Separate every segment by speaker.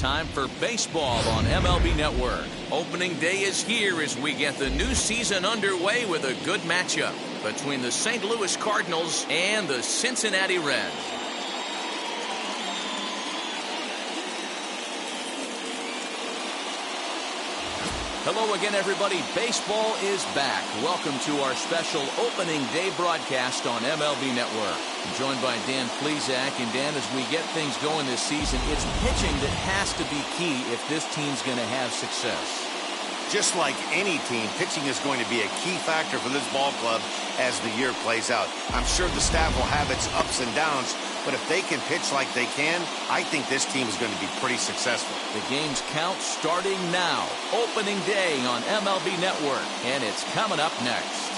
Speaker 1: time for baseball on MLB Network. Opening day is here as we get the new season underway with a good matchup between the St. Louis Cardinals and the Cincinnati Reds. Hello again, everybody. Baseball is back. Welcome to our special opening day broadcast on MLB Network. I'm joined by Dan Plesac. And Dan, as we get things going this season, it's pitching that has to be key if this team's going to have success.
Speaker 2: Just like any team, pitching is going to be a key factor for this ball club as the year plays out. I'm sure the staff will have its ups and downs, but if they can pitch like they can, I think this team is going to be pretty successful.
Speaker 1: The game's count starting now. Opening day on MLB Network, and it's coming up next.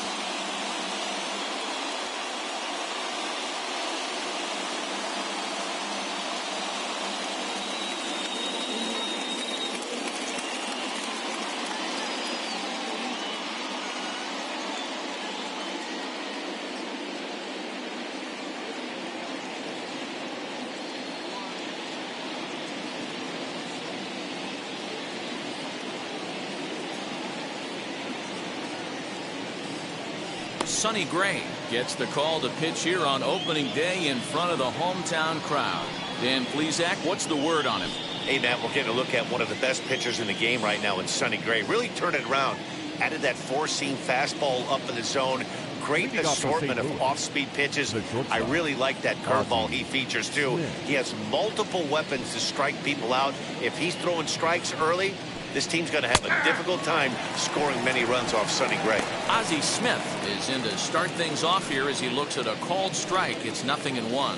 Speaker 1: Sonny Gray gets the call to pitch here on opening day in front of the hometown crowd. Dan Plesac, what's the word on him?
Speaker 2: Hey, Matt, we're getting a look at one of the best pitchers in the game right now in Sonny Gray. Really turned it around. Added that four-seam fastball up in the zone. Great assortment of off-speed pitches. I really like that curveball he features, too. He has multiple weapons to strike people out. If he's throwing strikes early, this team's going to have a difficult time scoring many runs off Sonny Gray.
Speaker 1: Ozzie Smith is in to start things off here as he looks at a called strike. It's 0-1.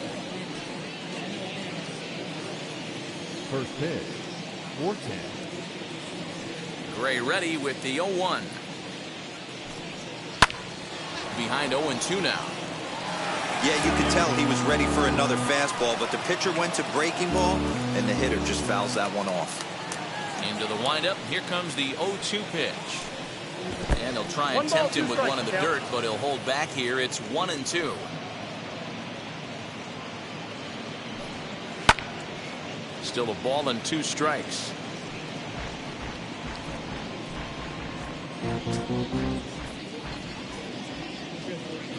Speaker 3: First pitch, 4-10.
Speaker 1: Gray ready with the 0-1. Behind 0-2 now.
Speaker 4: Yeah, you could tell he was ready for another fastball, but the pitcher went to breaking ball, and the hitter just fouls that one off.
Speaker 1: Into the windup. Here comes the 0-2 pitch. And he'll try and tempt him with one in the dirt, but he'll hold back here. It's 1-2. Still a ball and 2 strikes.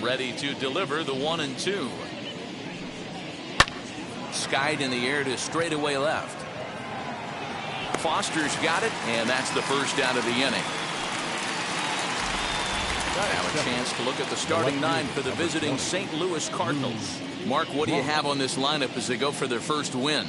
Speaker 1: Ready to deliver the 1-2. Skied in the air to straightaway left. Foster's got it, and that's the first out of the inning. Now a chance to look at the starting 9 for the visiting St. Louis Cardinals. Mark, what do you have on this lineup as they go for their first win?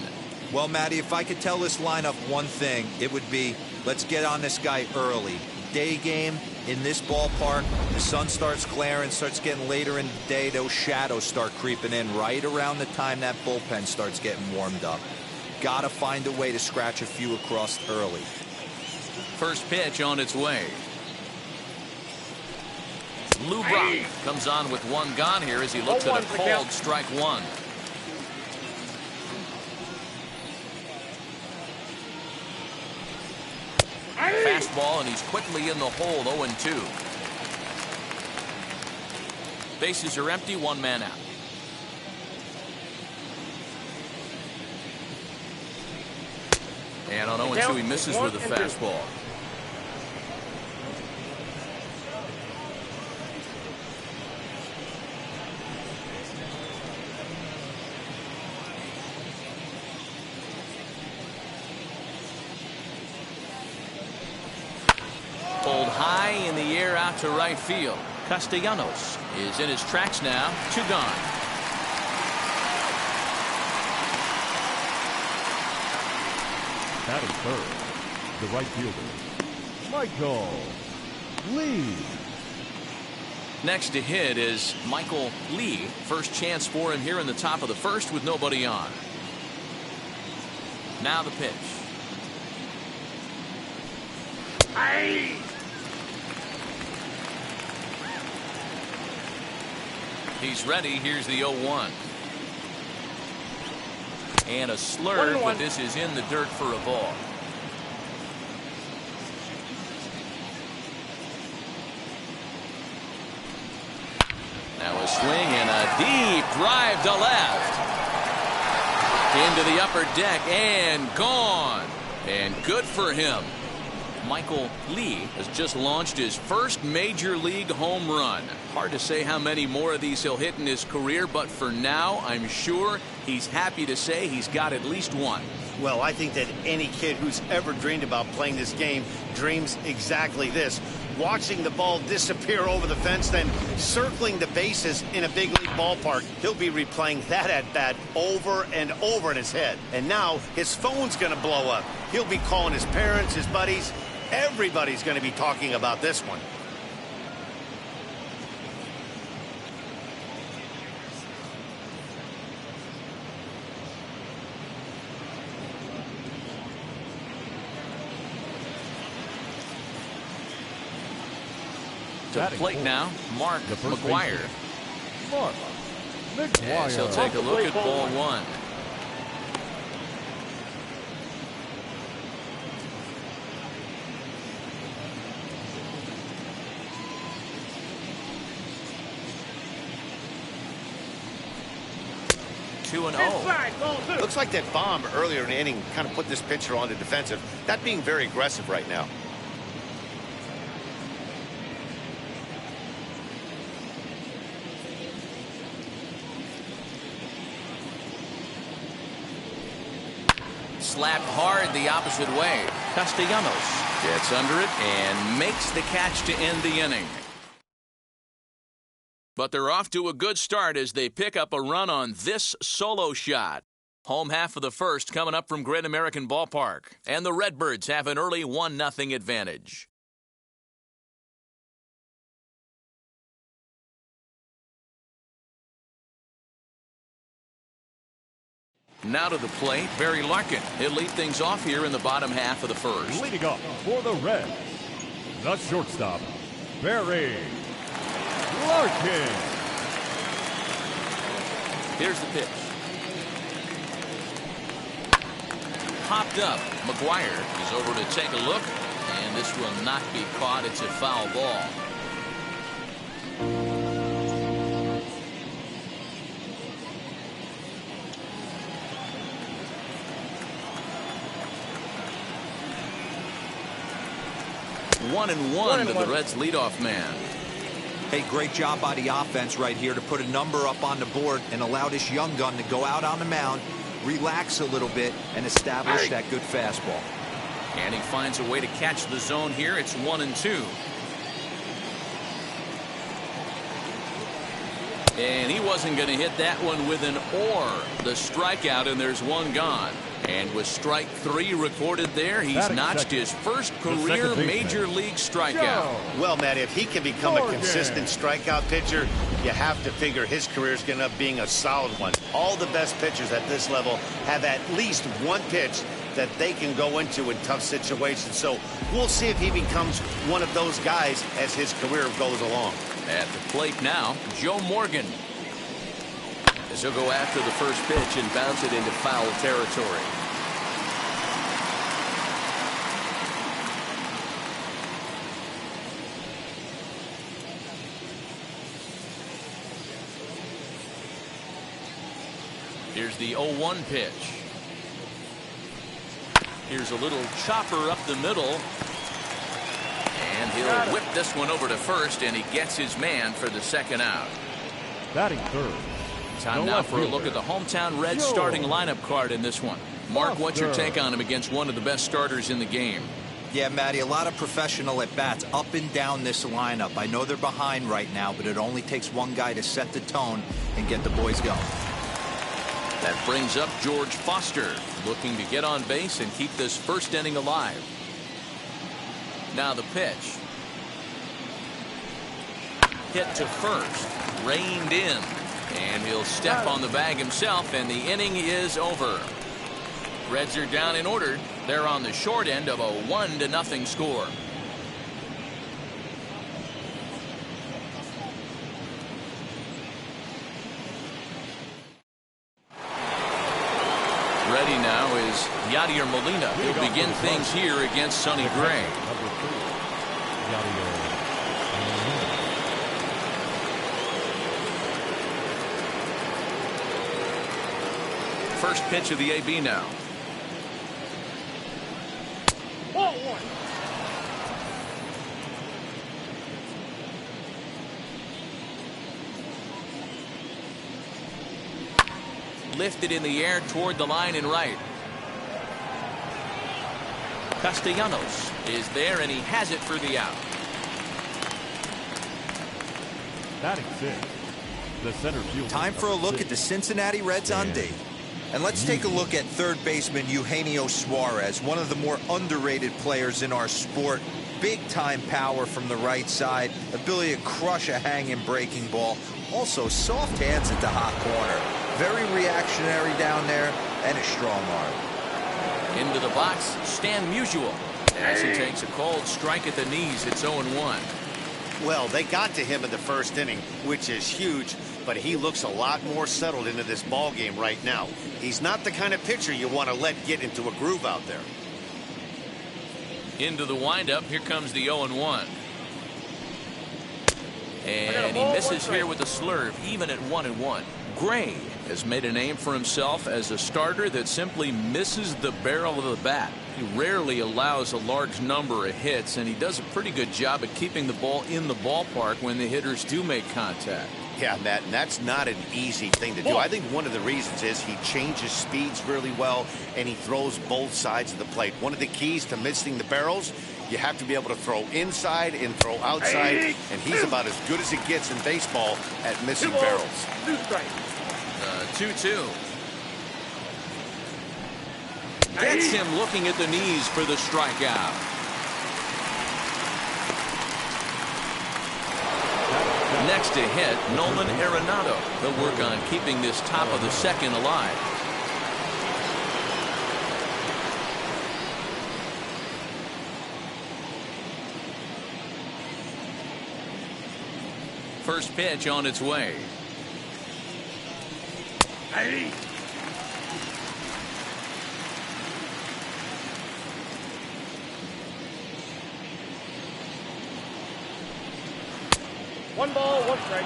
Speaker 4: Well, Matty, if I could tell this lineup one thing, it would be, let's get on this guy early. Day game in this ballpark, the sun starts glaring, starts getting later in the day, those shadows start creeping in right around the time that bullpen starts getting warmed up. Got to find a way to scratch a few across early.
Speaker 1: First pitch on its way. Lou Brock comes on with one gone here as he looks at a called strike 1. Fastball, and he's quickly in the hole. 0-2. Bases are empty, 1 man out. And on 0-2, he misses with a fastball. Pulled high in the air out to right field. Castellanos is in his tracks now. 2 gone.
Speaker 3: Batting third, the right fielder, Michael Lee.
Speaker 1: Next to hit is Michael Lee. First chance for him here in the top of the first with nobody on. Now the pitch. He's ready. Here's the 0-1. And a slurve, but this is in the dirt for a ball. Now a swing and a deep drive to left. Into the upper deck and gone. And good for him. Michael Lee has just launched his first major league home run. Hard to say how many more of these he'll hit in his career, but for now, I'm sure he's happy to say he's got at least one.
Speaker 2: Well, I think that any kid who's ever dreamed about playing this game dreams exactly this. Watching the ball disappear over the fence, then circling the bases in a big league ballpark. He'll be replaying that at bat over and over in his head. And now his phone's going to blow up. He'll be calling his parents, his buddies. Everybody's going to be talking about this one.
Speaker 1: To the plate now, Mark McGuire.
Speaker 3: Mark McGuire.
Speaker 1: As he'll take a look at ball one. Two and oh.
Speaker 2: Looks like that bomb earlier in the inning kind of put this pitcher on the defensive. That being very aggressive right now.
Speaker 1: Slapped hard the opposite way. Castellanos gets under it and makes the catch to end the inning. But they're off to a good start as they pick up a run on this solo shot. Home half of the first coming up from Great American Ballpark. And the Redbirds have an early 1-0 advantage. Now to the plate, Barry Larkin. He'll lead things off here in the bottom half of the first.
Speaker 3: Leading off for the Reds, the shortstop, Barry Larkin.
Speaker 1: Here's the pitch. Popped up. McGuire is over to take a look, and this will not be caught. It's a foul ball. One and one to the Reds leadoff man.
Speaker 4: Hey, great job by the offense right here to put a number up on the board and allow this young gun to go out on the mound, relax a little bit, and establish that good fastball.
Speaker 1: And he finds a way to catch the zone here. It's 1-2. And he wasn't going to hit that one with an or. The strikeout, and there's one gone. And with strike three recorded there, he's notched his first career major league strikeout.
Speaker 2: Well, Matt, if he can become a consistent strikeout pitcher, you have to figure his career is going to end up being a solid one. All the best pitchers at this level have at least one pitch that they can go into in tough situations. So we'll see if he becomes one of those guys as his career goes along.
Speaker 1: At the plate now, Joe Morgan. As he'll go after the first pitch and bounce it into foul territory. Here's the 0-1 pitch. Here's a little chopper up the middle. And he'll whip this one over to first, and he gets his man for the second out.
Speaker 3: Batting third.
Speaker 1: Time now for a look at the hometown Reds starting lineup card in this one. Mark, what's your take on him against one of the best starters in the game?
Speaker 4: Yeah, Matty, a lot of professional at-bats up and down this lineup. I know they're behind right now, but it only takes one guy to set the tone and get the boys going.
Speaker 1: That brings up George Foster, looking to get on base and keep this first inning alive. Now the pitch. Hit to first. Reined in. And he'll step on the bag himself, and the inning is over. Reds are down and ordered. They're on the short end of a 1-0 score. Ready now is Yadier Molina. He'll begin things here against Sonny Gray. first pitch of the AB now.
Speaker 5: Ball one.
Speaker 1: Lifted in the air toward the line and right. Castellanos is there, and he has it for the out.
Speaker 3: Batting sixth, the center fielder.
Speaker 4: Time for a look at the Cincinnati Reds on D. And let's take a look at third baseman Eugenio Suarez, one of the more underrated players in our sport. Big-time power from the right side, ability to crush a hanging breaking ball. Also, soft hands at the hot corner. Very reactionary down there, and a strong arm.
Speaker 1: Into the box, Stan Musial. As he takes a cold strike at the knees, it's 0-1.
Speaker 2: Well, they got to him in the first inning, which is huge, but he looks a lot more settled into this ball game right now. He's not the kind of pitcher you want to let get into a groove out there.
Speaker 1: Into the windup, here comes the 0-1. And he misses here with a slurve, even at 1-1. Gray has made a name for himself as a starter that simply misses the barrel of the bat. He rarely allows a large number of hits, and he does a pretty good job at keeping the ball in the ballpark when the hitters do make contact.
Speaker 2: Yeah, Matt, and that's not an easy thing to do. I think one of the reasons is he changes speeds really well, and he throws both sides of the plate. One of the keys to missing the barrels, you have to be able to throw inside and throw outside, and he's about as good as it gets in baseball at missing barrels.
Speaker 1: 2-2. Gets him looking at the knees for the strikeout. Next to hit, Nolan Arenado. He'll work on keeping this top of the second alive. First pitch on its way.
Speaker 5: Hey. One ball, one strike.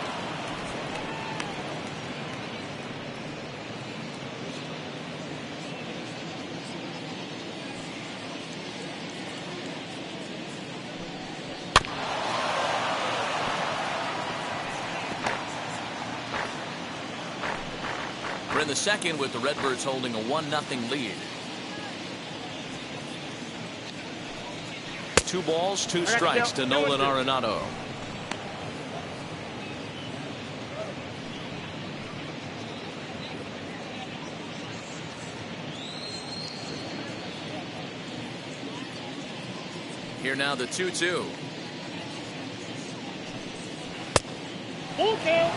Speaker 1: We're in the second with the Redbirds holding a 1-0 lead. 2 balls, 2 strikes to Nolan Arenado. Here now the 2-2.
Speaker 5: Full count.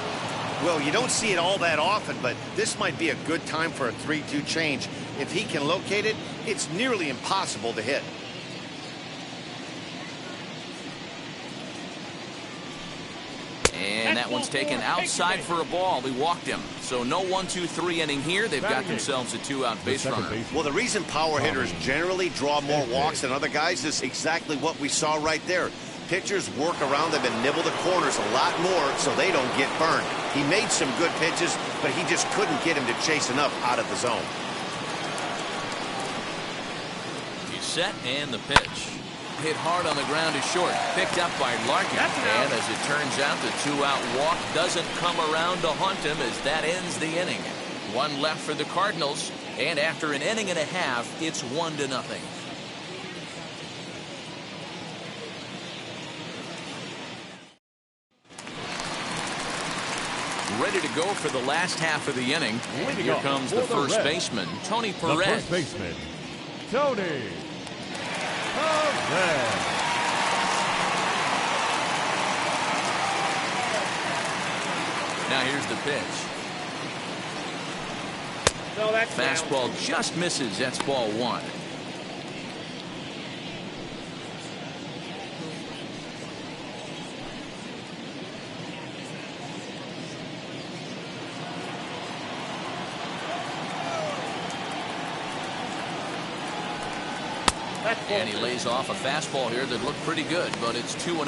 Speaker 2: Well, you don't see it all that often, but this might be a good time for a 3-2 change. If he can locate it, it's nearly impossible to hit.
Speaker 1: And that one's taken outside for a ball. He walked him. So no 1-2-3 inning here. They've got themselves a 2-out base runner.
Speaker 2: Well, the reason power hitters generally draw more walks than other guys is exactly what we saw right there. Pitchers work around them and nibble the corners a lot more so they don't get burned. He made some good pitches, but he just couldn't get him to chase enough out of the zone.
Speaker 1: He's set, and the pitch. Hit hard on the ground is short. Picked up by Larkin. And as it turns out, the 2-out walk doesn't come around to haunt him as that ends the inning. 1 left for the Cardinals, and after an inning and a half, it's 1-0. Ready to go for the last half of the inning. Here comes the first baseman, Tony Perez.
Speaker 3: The first baseman, Tony Perez.
Speaker 1: Now here's the pitch.
Speaker 5: No, that's
Speaker 1: Fastball
Speaker 5: down.
Speaker 1: just misses. That's ball 1. And he lays off a fastball here that looked pretty good, but it's 2-0.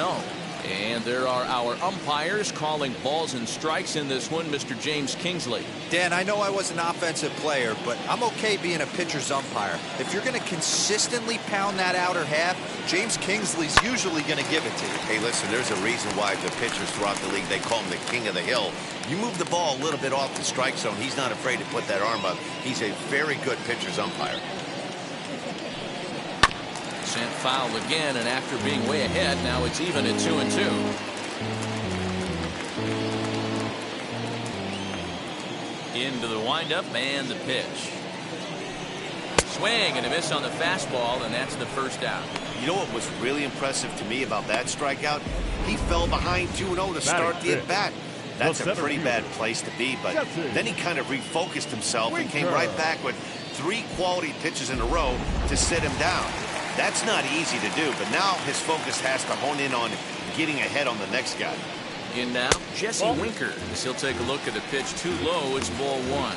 Speaker 1: And there are our umpires calling balls and strikes in this one. Mr. James Kingsley.
Speaker 4: Dan, I know I was an offensive player, but I'm okay being a pitcher's umpire. If you're going to consistently pound that outer half, James Kingsley's usually going to give it to you.
Speaker 2: Hey, listen, there's a reason why the pitchers throughout the league, they call him the king of the hill. You move the ball a little bit off the strike zone, he's not afraid to put that arm up. He's a very good pitcher's umpire.
Speaker 1: Sent foul again, and after being way ahead, now it's even at 2-2. Into the windup and the pitch. Swing and a miss on the fastball, and that's the first out.
Speaker 2: You know what was really impressive to me about that strikeout? He fell behind 2-0 to start the at-bat. That's a pretty bad place to be, but then he kind of refocused himself and came right back with 3 quality pitches in a row to sit him down. That's not easy to do, but now his focus has to hone in on getting ahead on the next guy.
Speaker 1: In now, Jesse Winker. As he'll take a look at the pitch too low. It's ball 1.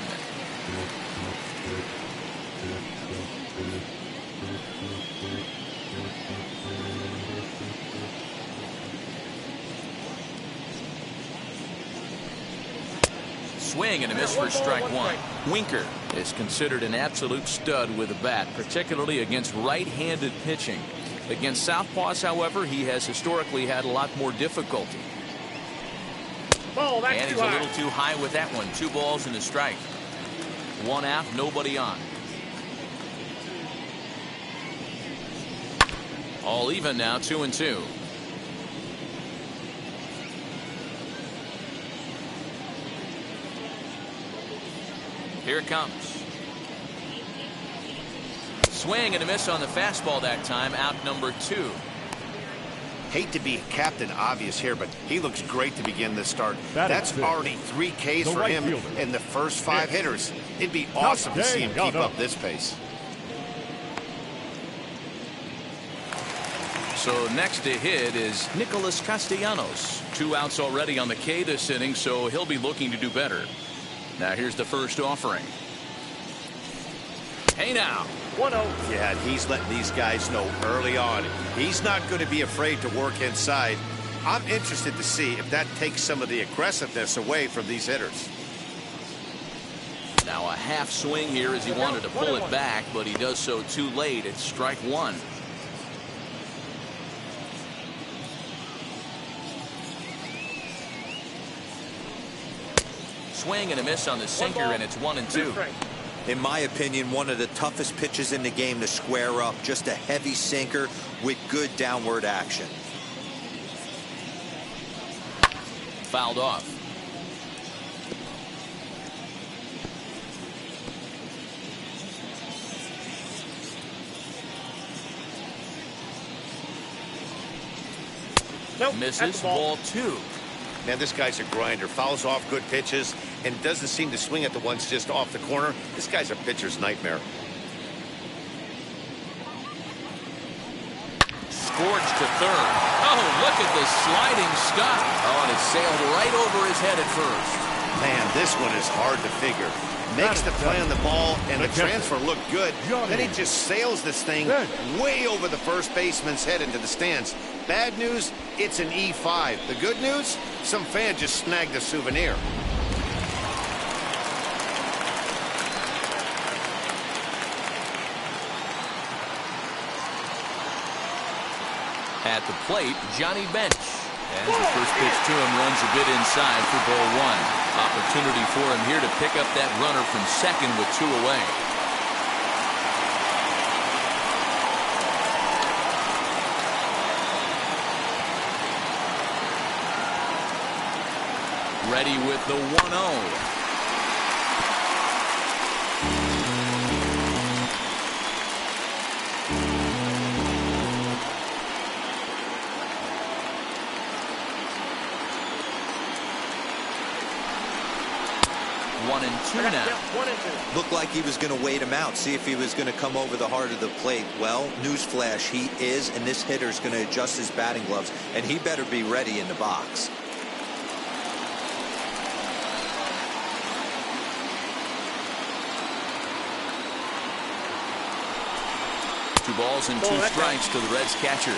Speaker 1: Swing and a miss for strike 1. Winker is considered an absolute stud with a bat, particularly against right-handed pitching. Against southpaws, however, he has historically had a lot more difficulty.
Speaker 5: Ball,
Speaker 1: and he's a little too high with that one. 2 balls and a strike. 1 out, nobody on. All even now, 2-2. Here it comes. Swing and a miss on the fastball that time. Out number 2.
Speaker 2: Hate to be Captain Obvious here, but he looks great to begin this start. That's already 3 Ks for him in the first 5 hitters. It'd be awesome to see him keep up this pace.
Speaker 1: So next to hit is Nicholas Castellanos. 2 outs already on the K this inning, so he'll be looking to do better. Now here's the first offering. Hey now.
Speaker 5: 1-0.
Speaker 2: Yeah, and he's letting these guys know early on he's not going to be afraid to work inside. I'm interested to see if that takes some of the aggressiveness away from these hitters.
Speaker 1: Now a half swing here as he wanted to pull it back, but he does so too late. It's strike 1. Swing and a miss on the sinker, and it's 1-2.
Speaker 4: In my opinion, one of the toughest pitches in the game to square up. Just a heavy sinker with good downward action.
Speaker 1: Fouled off.
Speaker 5: Nope,
Speaker 1: misses. Ball 2.
Speaker 2: Man, this guy's a grinder. Fouls off good pitches and doesn't seem to swing at the ones just off the corner. This guy's a pitcher's nightmare.
Speaker 1: Scorched to third. Oh, look at the sliding stop. Oh, and it sailed right over his head at first.
Speaker 2: Man, this one is hard to figure. Makes the play on the ball, and the transfer looked good. Then he just sails this thing way over the first baseman's head into the stands. Bad news, it's an E5. The good news, some fan just snagged a souvenir.
Speaker 1: At the plate, Johnny Bench. As the first pitch to him runs a bit inside for ball 1. Opportunity for him here to pick up that runner from second with 2 away. Ready with the 1-0. One and two now.
Speaker 5: 1 and 2.
Speaker 4: Looked like he was going to wait him out, see if he was going to come over the heart of the plate. Well, newsflash, he is, and this hitter's going to adjust his batting gloves, and he better be ready in the box.
Speaker 1: Two balls and 2 strikes to the Reds catcher.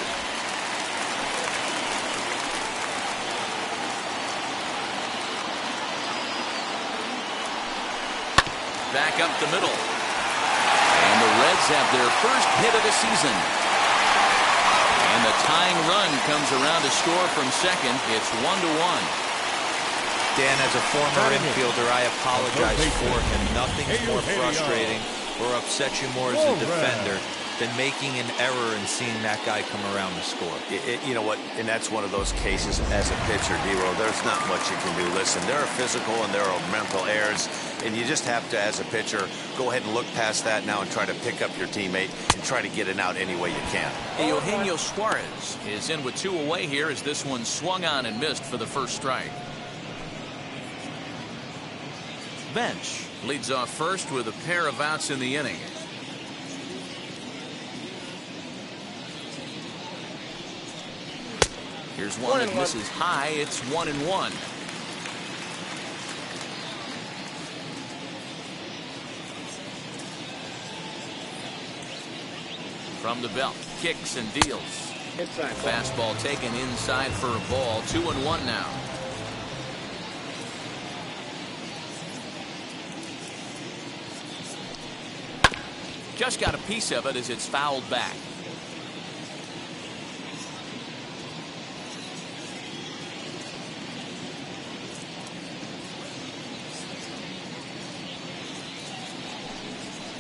Speaker 1: back up the middle. And the Reds have their first hit of the season. And the tying run comes around to score from second. It's 1-1.
Speaker 4: Dan, as a former infielder, I apologize for him. Nothing's more frustrating or upsets you more as a defender than making an error and seeing that guy come around to score.
Speaker 2: You know what? And that's one of those cases as a pitcher, D-Row. There's not much you can do. Listen, there are physical and there are mental errors, and you just have to, as a pitcher, go ahead and look past that now and try to pick up your teammate and try to get it out any way you can.
Speaker 1: Eugenio Suarez is in with 2 away here as this one swung on and missed for the first strike. Bench leads off first with a pair of outs in the inning. Here's one that misses high. It's 1-1. From the belt, kicks and deals.
Speaker 5: Inside.
Speaker 1: Fastball taken inside for a ball. 2-1 now. Just got a piece of it as it's fouled back.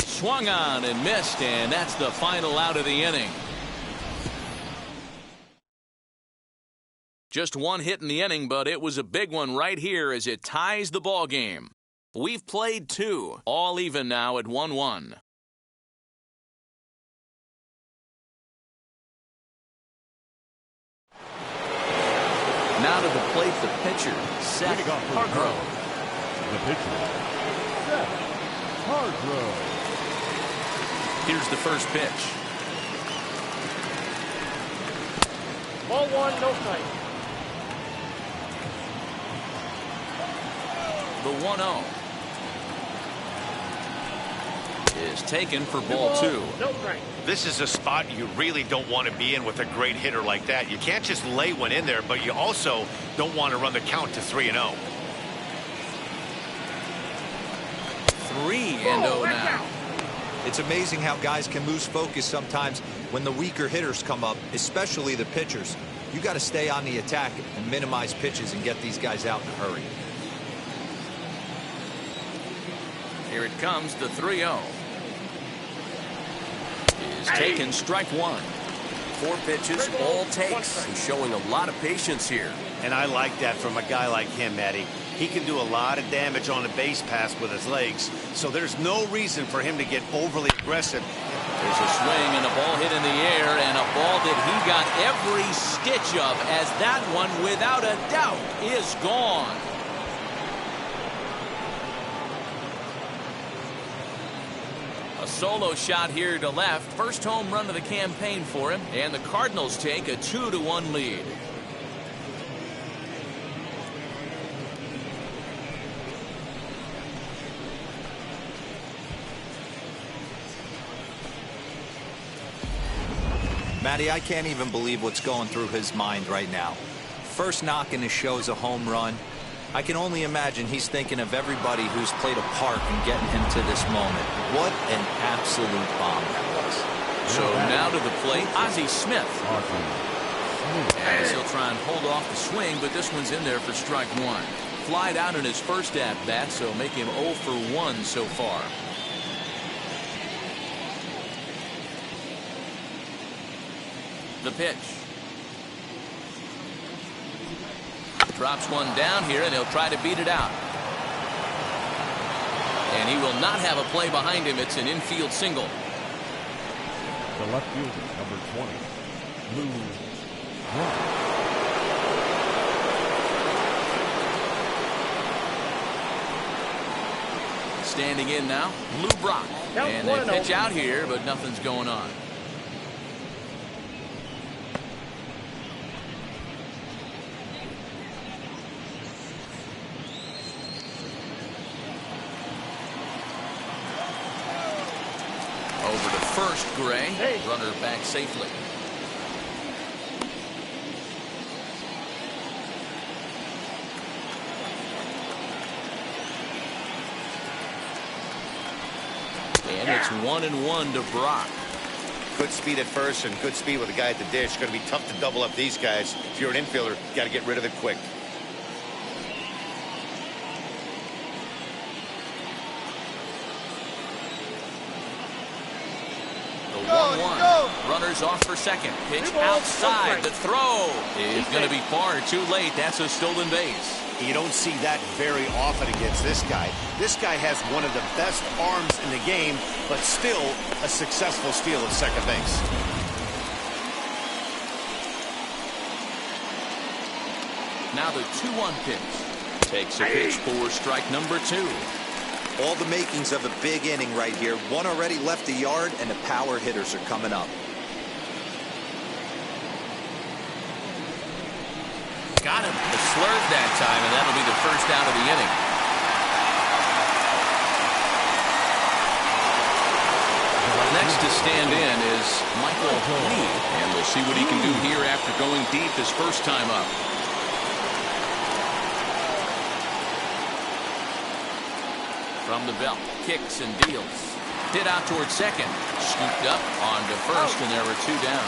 Speaker 1: Swung on and missed, and that's the final out of the inning. Just one hit in the inning, but it was a big one right here as it ties the ball game. We've played 2, all even now at 1-1. Now to the plate, the pitcher, Seth Hargrove.
Speaker 3: The pitcher, Seth Hargrove.
Speaker 1: Here's the first pitch.
Speaker 5: Ball 1, no strike.
Speaker 1: The 1-0 is taken for ball 2.
Speaker 5: No strike.
Speaker 2: This is a spot you really don't want to be in with a great hitter like that. You can't just lay one in there, but you also don't want to run the count to 3-0.
Speaker 1: 3-0 now.
Speaker 4: It's amazing how guys can lose focus sometimes when the weaker hitters come up, especially the pitchers. You got to stay on the attack and minimize pitches and get these guys out in a hurry.
Speaker 1: Here it comes, the 3-0. Is taken, strike 1. 4 pitches, all takes. He's showing a lot of patience here.
Speaker 2: And I like that from a guy like him, Matty. He can do a lot of damage on a base pass with his legs, so there's no reason for him to get overly aggressive.
Speaker 1: There's a swing and a ball hit in the air, and a ball that he got every stitch of, as that one, without a doubt, is gone. A solo shot here to left. First home run of the campaign for him, and the Cardinals take a 2-1 lead.
Speaker 4: Matty, I can't even believe what's going through his mind right now. First knock in his show's a home run. I can only imagine he's thinking of everybody who's played a part in getting him to this moment. What an absolute bomb that was.
Speaker 1: So now to the plate, Ozzie Smith. As he'll try and hold off the swing, but this one's in there for strike 1. Flied out in his first at-bat, so make him 0 for 1 so far. The pitch. Drops one down here, and he'll try to beat it out. And he will not have a play behind him. It's an infield single.
Speaker 3: The left fielder, number 20, Lou Brock.
Speaker 1: Standing in now, Lou Brock. And they pitch out here, but nothing's going on. Over to first, Gray. Runner back safely. It's 1-1 to Brock.
Speaker 2: Good speed at first and good speed with the guy at the dish. Going to be tough to double up these guys. If you're an infielder, got to get rid of it quick.
Speaker 1: The 1-1. Runners off for second. Pitch outside. The throw is going to be far too late. That's a stolen base.
Speaker 2: You don't see that very often against this guy. This guy has one of the best arms in the game, but still a successful steal at second base.
Speaker 1: Now the 2-1 pitch. Takes a pitch for strike number 2.
Speaker 4: All the makings of a big inning right here. One already left the yard, and the power hitters are coming up.
Speaker 1: Got him. The slurve that time, and that'll be the first out of the inning. Next to stand in is Michael Lee, and we'll see what he can do here after going deep his first time up. From the belt, kicks and deals. Hit out towards second. Scooped up onto first, and there were 2 down.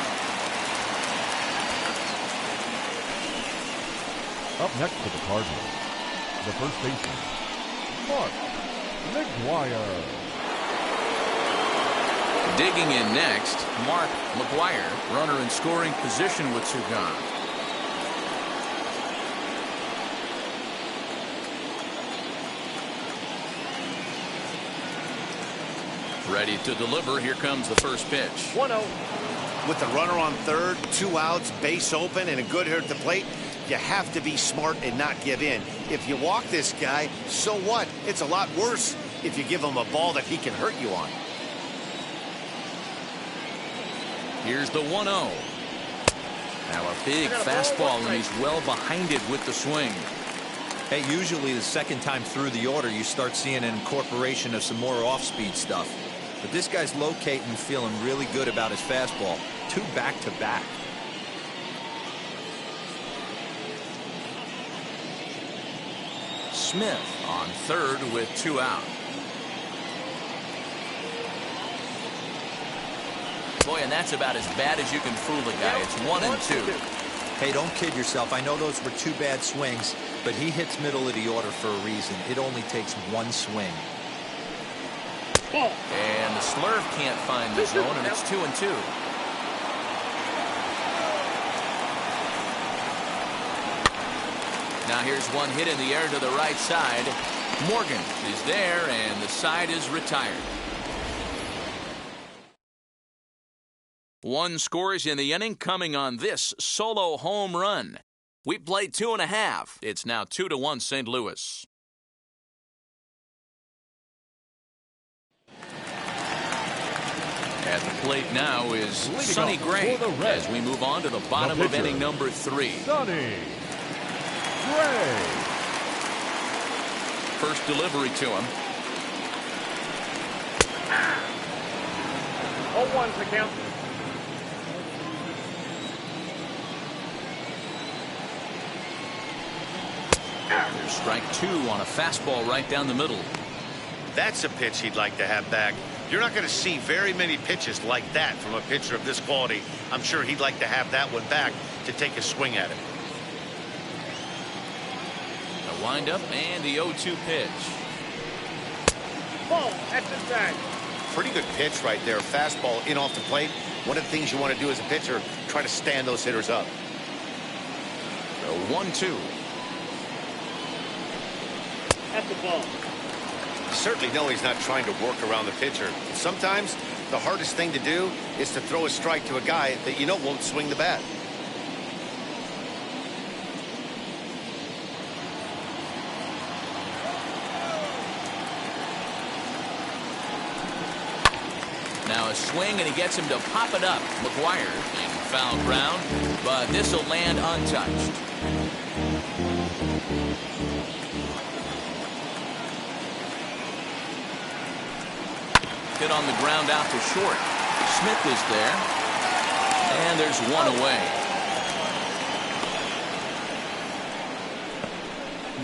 Speaker 3: Up next for the Cardinals, the first baseman, Mark McGuire.
Speaker 1: Digging in next, Mark McGuire, runner in scoring position with 2 gone. Ready to deliver. Here comes the first pitch.
Speaker 5: 1-0.
Speaker 2: With the runner on third, 2 outs, base open, and a good hitter at the plate, you have to be smart and not give in. If you walk this guy, so what? It's a lot worse if you give him a ball that he can hurt you on.
Speaker 1: Here's the 1-0. Now a big fastball, and he's well behind it with the swing.
Speaker 4: Hey, usually the second time through the order, you start seeing an incorporation of some more off-speed stuff. But this guy's locating and feeling really good about his fastball. 2 back-to-back.
Speaker 1: Smith on third with 2 out. Boy, and that's about as bad as you can fool a guy. It's 1-2.
Speaker 4: Hey, don't kid yourself. I know those were 2 bad swings, but he hits middle of the order for a reason. It only takes 1 swing.
Speaker 1: And the slurve can't find the zone, and it's 2-2. Now here's one hit in the air to the right side. Morgan is there, and the side is retired. 1 scores in the inning coming on this solo home run. We played 2.5. It's now 2-1 St. Louis. At the plate now is Sonny Gray as we move on to the bottom of inning number 3.
Speaker 3: Sonny Gray.
Speaker 1: First delivery to him.
Speaker 5: 0-1's the count.
Speaker 1: There's strike 2 on a fastball right down the middle.
Speaker 2: That's a pitch he'd like to have back. You're not going to see very many pitches like that from a pitcher of this quality. I'm sure he'd like to have that one back to take a swing at it.
Speaker 1: The windup and the 0-2 pitch.
Speaker 5: Ball, that's inside.
Speaker 2: Pretty good pitch right there. Fastball in off the plate. One of the things you want to do as a pitcher, try to stand those hitters up.
Speaker 1: The 1-2.
Speaker 5: That's the ball.
Speaker 2: You certainly know he's not trying to work around the pitcher. Sometimes the hardest thing to do is to throw a strike to a guy that you know won't swing the bat.
Speaker 1: Now a swing, and he gets him to pop it up. McGuire in foul ground, but this will land untouched. Hit on the ground out to short. Smith is there, and there's 1 away.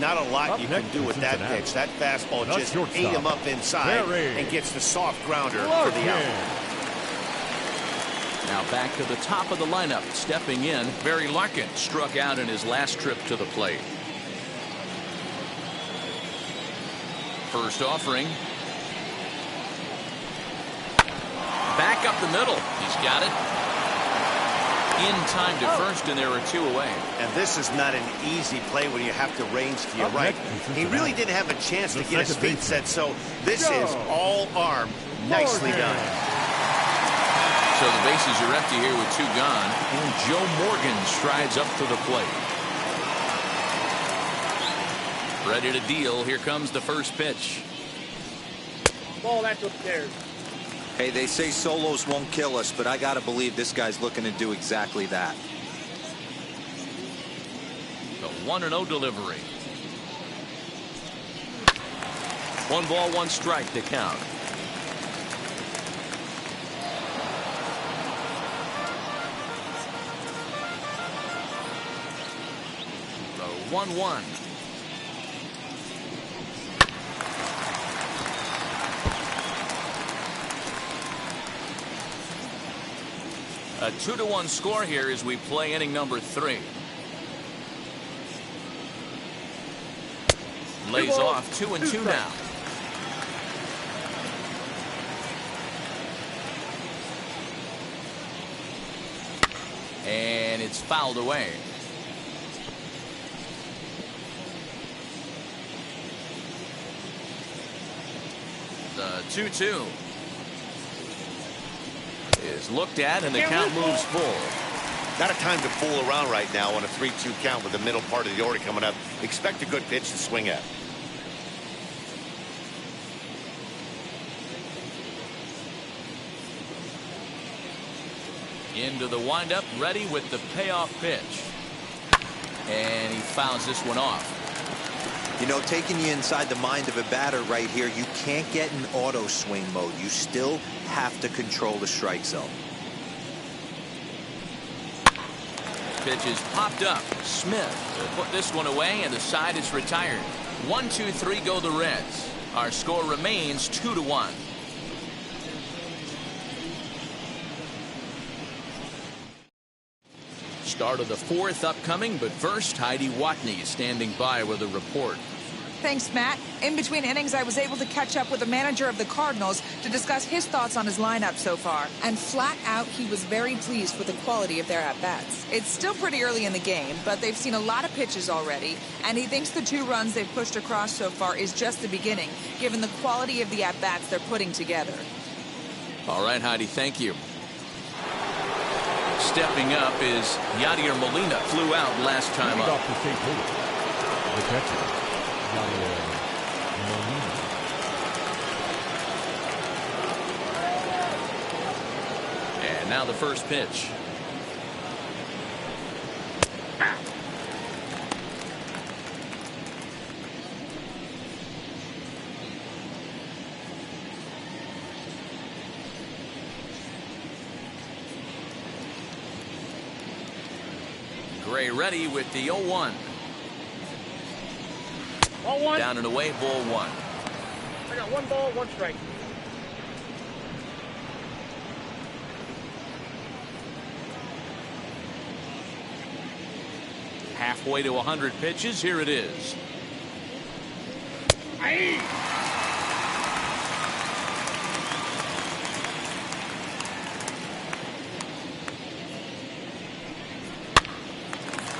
Speaker 2: Not a lot
Speaker 3: Up
Speaker 2: you can
Speaker 3: next
Speaker 2: do
Speaker 3: is
Speaker 2: with that
Speaker 3: Cincinnati.
Speaker 2: pitch. That fastball
Speaker 3: The
Speaker 2: just
Speaker 3: shortstop,
Speaker 2: ate him up inside
Speaker 3: Barry
Speaker 2: and gets the soft grounder for the out.
Speaker 1: Now back to the top of the lineup. Stepping in, Barry Larkin struck out in his last trip to the plate. First offering. Back up the middle. He's got it. In time to first, and there are 2 away.
Speaker 2: And this is not an easy play when you have to range to your
Speaker 3: Up
Speaker 2: right.
Speaker 3: next is
Speaker 2: He really
Speaker 3: Cincinnati.
Speaker 2: didn't have a chance to
Speaker 3: The
Speaker 2: get his
Speaker 3: second
Speaker 2: feet
Speaker 3: baseman.
Speaker 2: set, so this
Speaker 3: Go.
Speaker 2: is all arm. Nicely
Speaker 3: Morgan.
Speaker 2: done.
Speaker 1: So the bases are empty here with 2 gone, and Joe Morgan strides up to the plate. Ready to deal. Here comes the first pitch.
Speaker 5: Ball, that's upstairs.
Speaker 4: Hey, they say solos won't kill us, but I got to believe this guy's looking to do exactly that.
Speaker 1: The 1-0 delivery. 1 ball, 1 strike to count. The 1-1. A 2-1 score here as we play inning number 3. Lays off 2-2 now. And it's fouled away. The 2-2 is looked at, and the count moves full.
Speaker 2: Not a time to fool around right now on a 3-2 count with the middle part of the order coming up. Expect a good pitch to swing at.
Speaker 1: Into the windup, ready with the payoff pitch. And he fouls this one off.
Speaker 4: You know, taking you inside the mind of a batter right here, you can't get in auto swing mode. You still have to control the strike zone.
Speaker 1: Pitch is popped up. Smith will put this one away, and the side is retired. 1-2-3 go the Reds. Our score remains 2-1. Start of the 4th upcoming, but first, Heidi Watney is standing by with a report.
Speaker 6: Thanks, Matt. In between innings, I was able to catch up with the manager of the Cardinals to discuss his thoughts on his lineup so far. And flat out, he was very pleased with the quality of their at-bats. It's still pretty early in the game, but they've seen a lot of pitches already, and he thinks the 2 runs they've pushed across so far is just the beginning, given the quality of the at-bats they're putting together.
Speaker 1: All right, Heidi, thank you. Stepping up is Yadier Molina. Flew out last time
Speaker 3: Leading
Speaker 1: up.
Speaker 3: off to St. Louis, the catcher, Yadier Molina.
Speaker 1: And now the first pitch. Gray ready with the 0-1.
Speaker 5: Ball 1.
Speaker 1: Down and away, ball 1.
Speaker 5: I got 1 ball, 1 strike.
Speaker 1: Halfway to 100 pitches. Here it is.
Speaker 5: Aye.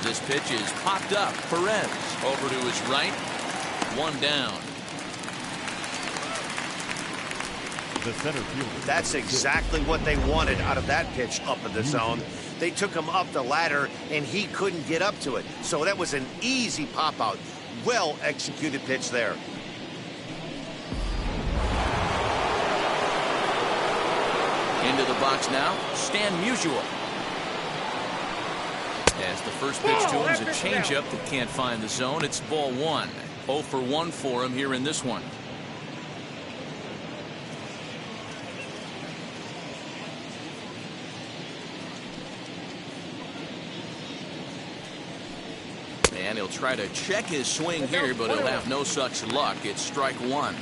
Speaker 1: This pitch is popped up. Perez over to his right. 1 down.
Speaker 3: The center fielder.
Speaker 2: That's exactly what they wanted out of that pitch up in the zone. They took him up the ladder, and he couldn't get up to it. So that was an easy pop-out. Well-executed pitch there.
Speaker 1: Into the box now, Stan Musial. As the first pitch to him is a changeup that can't find the zone. It's ball 1. 0 for 1 for him here in this one. And he'll try to check his swing here, but he'll have no such luck. It's strike one.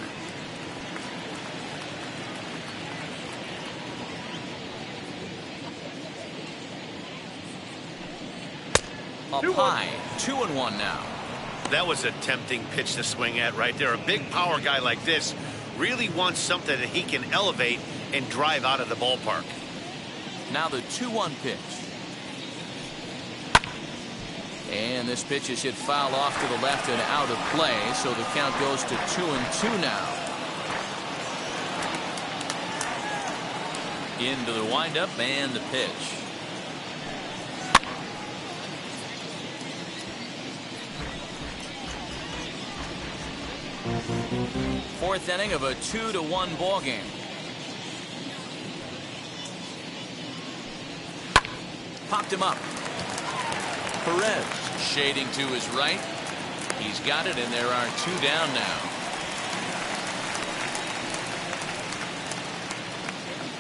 Speaker 1: Up high, 2-1 now.
Speaker 2: That was a tempting pitch to swing at right there. A big power guy like this really wants something that he can elevate and drive out of the ballpark.
Speaker 1: Now the 2-1 pitch. And this pitch is hit foul off to the left and out of play, so the count goes to 2-2 now. Into the windup and the pitch. Fourth inning of a 2-1 ball game. Popped him up. Perez shading to his right. He's got it, and there are 2 down now.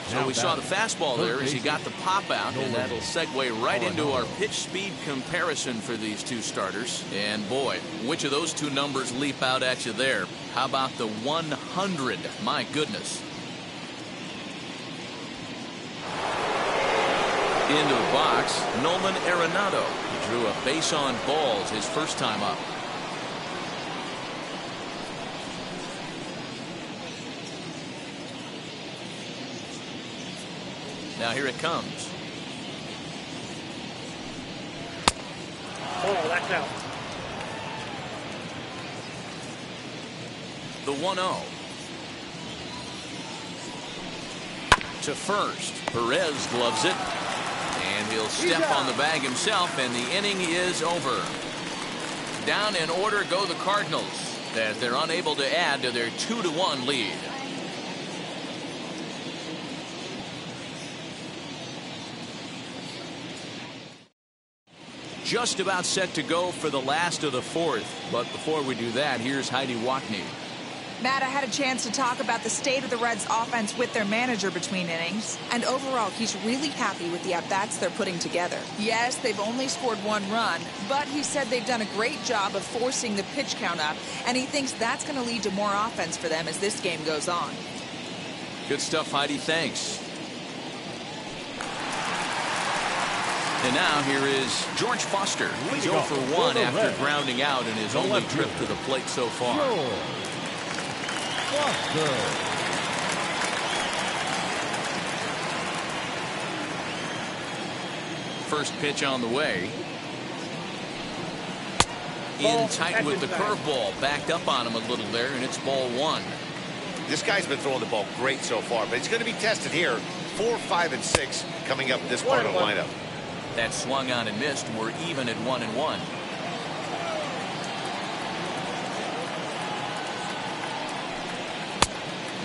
Speaker 1: So we saw the fastball there as he got the pop out, and that'll segue right into our pitch speed comparison for these two starters. And boy, which of those two numbers leap out at you there? How about the 100? My goodness. Into the box, Nolan Arenado. He drew a base on balls his first time up. Now here it comes.
Speaker 5: Oh, that's out.
Speaker 1: The 1-0. To first. Perez gloves it. And he'll step on the bag himself, and the inning is over. Down in order go the Cardinals as they're unable to add to their 2-1 lead. Just about set to go for the last of the fourth. But before we do that, here's Heidi Watney.
Speaker 6: Matt, I had a chance to talk about the state of the Reds offense with their manager between innings. And overall, he's really happy with the at-bats they're putting together. Yes, they've only scored 1 run, but he said they've done a great job of forcing the pitch count up, and he thinks that's going to lead to more offense for them as this game goes on.
Speaker 1: Good stuff, Heidi. Thanks. And now here is George Foster. He's 0 for 1 after grounding out in his only trip to the plate so far. First pitch on the way. In tight with the curveball. Backed up on him a little there, and it's ball 1.
Speaker 2: This guy's been throwing the ball great so far, but he's going to be tested here. 4, 5, and 6 coming up this part of the lineup.
Speaker 1: That swung on and missed. We're even at 1-1.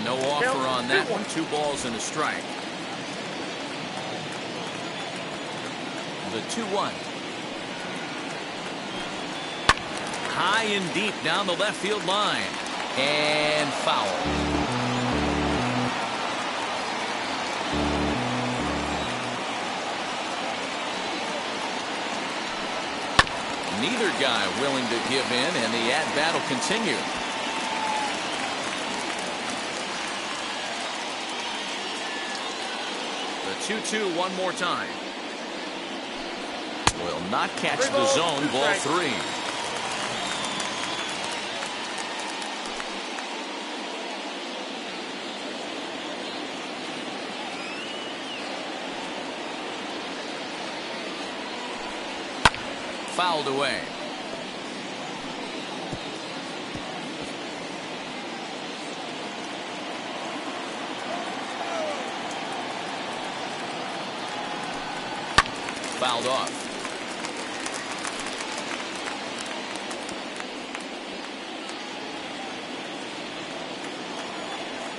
Speaker 1: No offer on that one. 2 balls and a strike. The 2-1. High and deep down the left field line. And foul. Neither guy willing to give in, and the at-bat will continue. The 2-2 one more time. Will not catch the zone. Ball 3. Fouled away. Fouled off.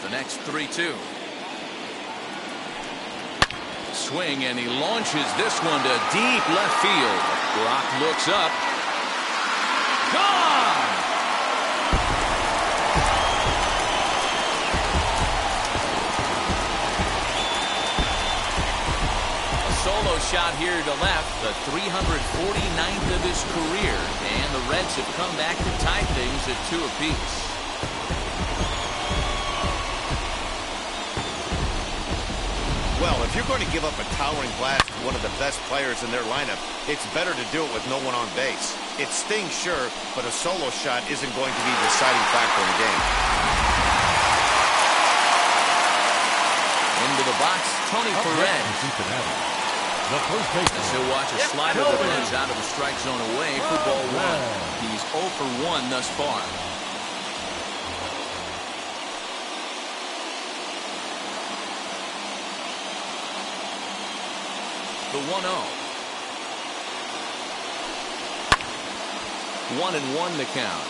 Speaker 1: The next 3-2. Swing, and he launches this one to deep left field. Brock looks up. Gone! A solo solo shot here to left, the 349th of his career, and the Reds have come back to tie things at 2 apiece.
Speaker 2: Well, if you're going to give up a towering blast to one of the best players in their lineup, it's better to do it with no one on base. It stings, sure, but a solo shot isn't going to be the deciding factor in the game.
Speaker 1: Into the box, Tony Perez.
Speaker 3: The first baseman.
Speaker 1: He'll watch a slider that runs out of the strike zone away for ball 1. He's 0 for 1 thus far. The 1-0. 1-1 the count.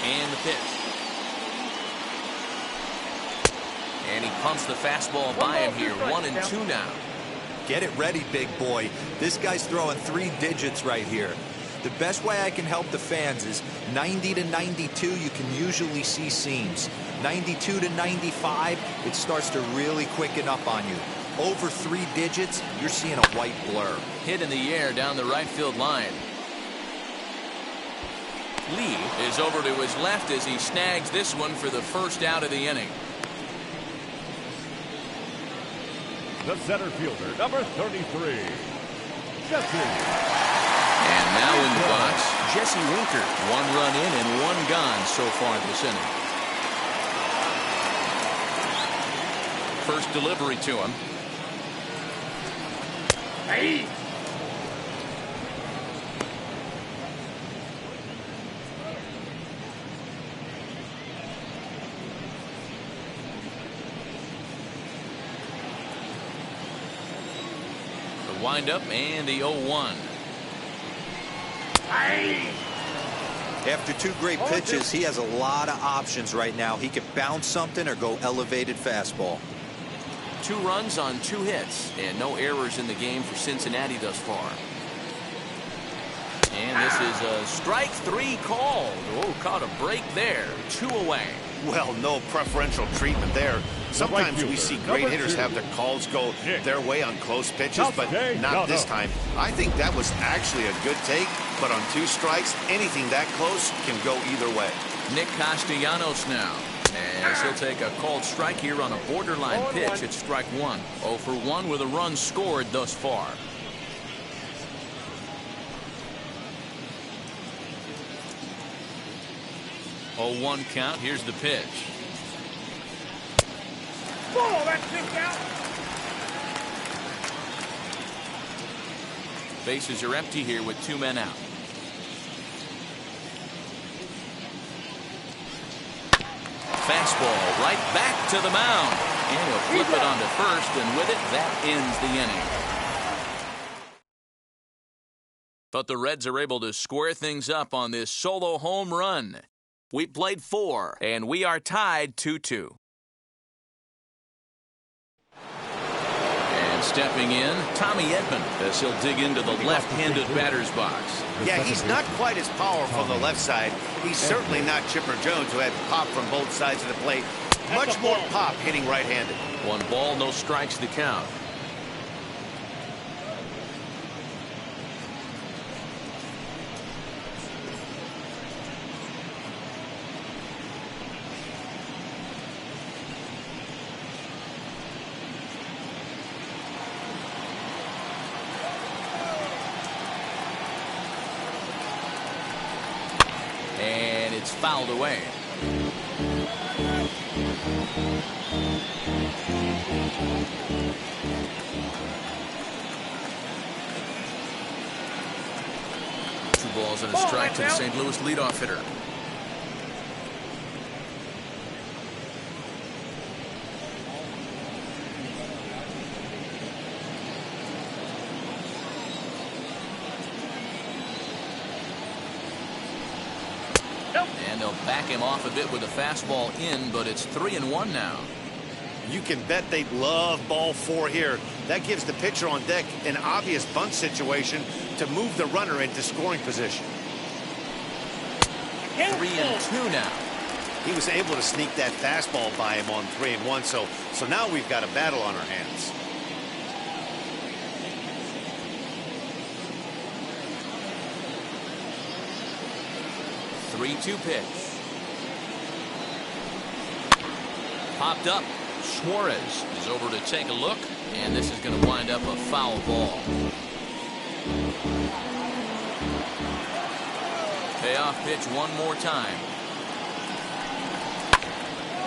Speaker 1: And the pitch. And he pumps the fastball by him here. 1-2 now.
Speaker 4: Get it ready, big boy. This guy's throwing 3 digits right here. The best way I can help the fans is 90 to 92, you can usually see seams. 92 to 95, it starts to really quicken up on you. Over 3 digits, you're seeing a white blur.
Speaker 1: Hit in the air down the right field line. Lee is over to his left as he snags this one for the first out of the inning.
Speaker 3: The center fielder, number 33, Jesse.
Speaker 1: And now in the box, Jesse Winker. 1 run in and 1 gone so far this inning. First delivery to him.
Speaker 5: Hey!
Speaker 1: The windup and the 0-1.
Speaker 4: After 2 great pitches, he has a lot of options right now. He can bounce something or go elevated fastball.
Speaker 1: 2 runs on 2 hits and no errors in the game for Cincinnati thus far. And this is a strike 3 called. Oh, caught a break there. 2 away.
Speaker 2: Well, no preferential treatment there. Sometimes we see great hitters have their calls go their way on close pitches, but not this time. I think that was actually a good take, but on 2 strikes, anything that close can go either way.
Speaker 1: Nick Castellanos now. As he'll take a called strike here on a borderline pitch at strike 1. 0 for 1 with a run scored thus far. Oh, 1 count. Here's the pitch.
Speaker 5: Ball, that's 6 out.
Speaker 1: Bases are empty here with 2 men out. Fastball right back to the mound. And he'll flip it onto first, and with it, that ends the inning. But the Reds are able to square things up on this solo home run. We played 4, and we are tied 2-2. And stepping in, Tommy Edman, as he'll dig into the left-handed batter's box.
Speaker 2: Yeah, he's not quite as powerful on the left side. He's certainly not Chipper Jones, who had pop from both sides of the plate. Much more pop hitting right-handed.
Speaker 1: 1 ball, no strikes the count. And it's fouled away. Two balls and a strike to the St. Louis leadoff hitter. And they'll back him off a bit with a fastball in, but it's 3-1 now.
Speaker 2: You can bet they'd love ball 4 here. That gives the pitcher on deck an obvious bunt situation to move the runner into scoring position.
Speaker 1: 3-2 now.
Speaker 2: He was able to sneak that fastball by him on 3-1. So now we've got a battle on our hands.
Speaker 1: Three-two pitch. Popped up. Suarez is over to take a look, and this is going to wind up a foul ball. Payoff pitch one more time.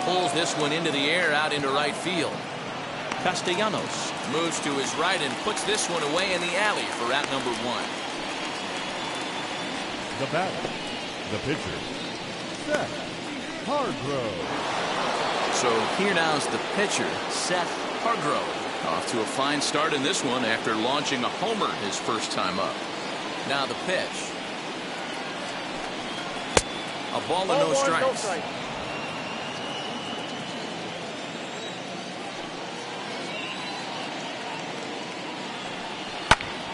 Speaker 1: Pulls this one into the air out into right field. Castellanos moves to his right and puts this one away in the alley for out number one.
Speaker 3: The batter, the pitcher, Seth Hargrove.
Speaker 1: So here now's the pitcher, Seth Hargrove. Off to a fine start in this one after launching a homer his first time up. Now the pitch. A ball and no strikes.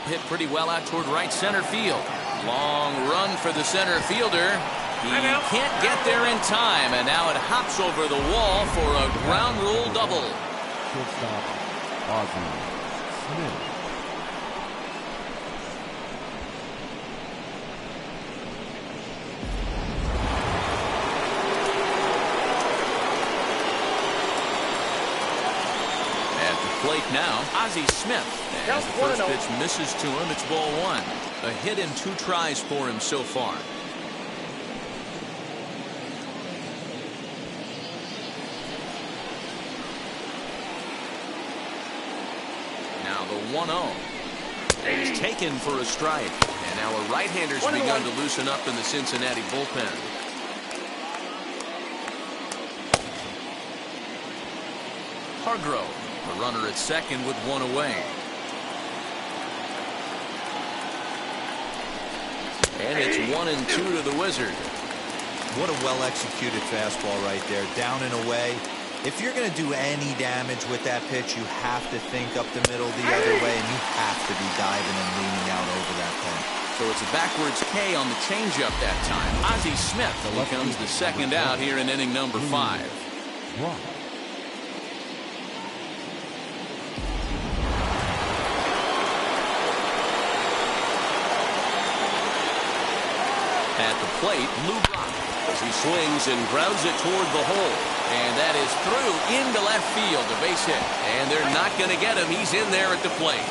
Speaker 1: Hit pretty well out toward right center field. Long run for the center fielder. He can't get there in time, and now it hops over the wall for a ground rule double.
Speaker 3: Shortstop, Ozzie Smith.
Speaker 1: At the plate now, Ozzie Smith. As the first pitch misses to him, it's ball one. A hit in 2 tries for him so far. Now the 1-0. It's taken for a strike. And now a right-hander's begun to loosen up in the Cincinnati bullpen. Hargrove, the runner at second with one away. And it's 1-2 to the Wizard.
Speaker 4: What a well-executed fastball right there. Down and away. If you're going to do any damage with that pitch, you have to think up the middle the other way, and you have to be diving and leaning out over that thing.
Speaker 1: So it's a backwards K on the changeup that time. Ozzie Smith becomes the second out here in inning number 5.
Speaker 3: Rock.
Speaker 1: At the plate, Lou Brock, as he swings and grounds it toward the hole. And that is through into left field, a base hit. And they're not going to get him. He's in there at the plate.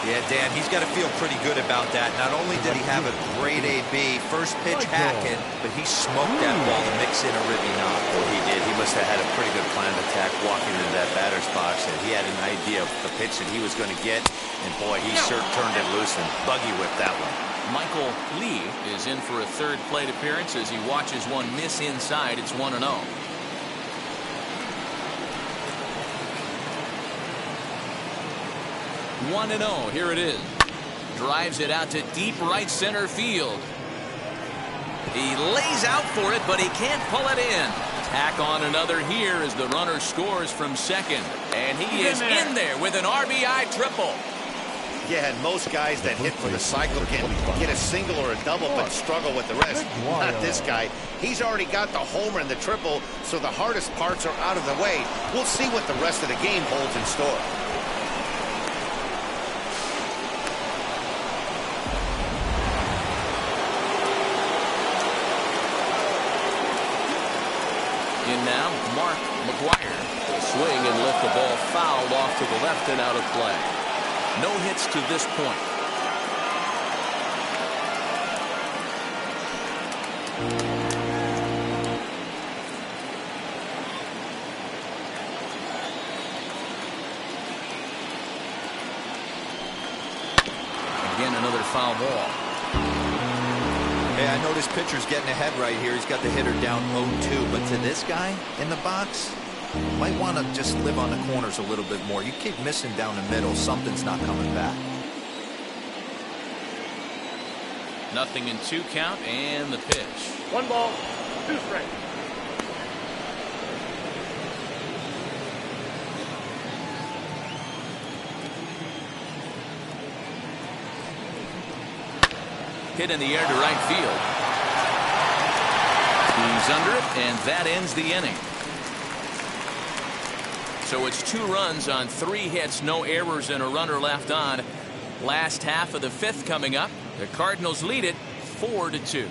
Speaker 4: Yeah, Dan, he's got to feel pretty good about that. Not only did he have a great AB, first pitch hacking, but he smoked that ball to mix in a ribby knock.
Speaker 2: Well, he did. He must have had a pretty good plan of attack walking into that batter's box, and he had an idea of the pitch that he was going to get. And boy, he sure turned it loose and buggy whipped that one.
Speaker 1: Michael Lee is in for a third plate appearance as he watches one miss inside. It's 1-0. 1-0. Here it is. Drives it out to deep right center field. He lays out for it, but he can't pull it in. Tack on another here as the runner scores from second. And he is in there with an RBI triple.
Speaker 2: Yeah, and most guys that hit for the cycle can get a single or a double, but struggle with the rest. Not this guy. He's already got the homer and the triple, so the hardest parts are out of the way. We'll see what the rest of the game holds in store.
Speaker 1: In now, Mark McGuire will swing and lift the ball foul off to the left and out of play. No hits to this point. Again, another foul ball.
Speaker 4: Hey, I know this pitcher's getting ahead right here. He's got the hitter down 0-2, but to this guy in the box, might want to just live on the corners a little bit more. You keep missing down the middle, something's not coming back.
Speaker 1: 0-2 count and the pitch.
Speaker 5: 1 ball, 2 strikes.
Speaker 1: Hit in the air to right field. He's under it, and that ends the inning. So it's 2 runs on 3 hits, no errors, and a runner left on. Last half of the 5th coming up. The Cardinals lead it 4-2.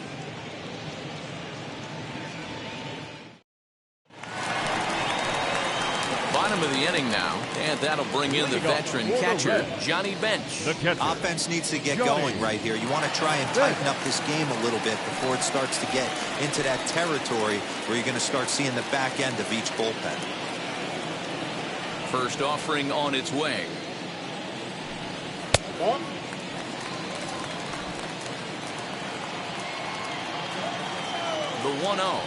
Speaker 1: Bottom of the inning now, and that'll bring in the veteran catcher, Johnny Bench.
Speaker 4: Offense needs to get going right here. You want to try and tighten up this game a little bit before it starts to get into that territory where you're going to start seeing the back end of each bullpen.
Speaker 1: First offering on its way. The 1-0.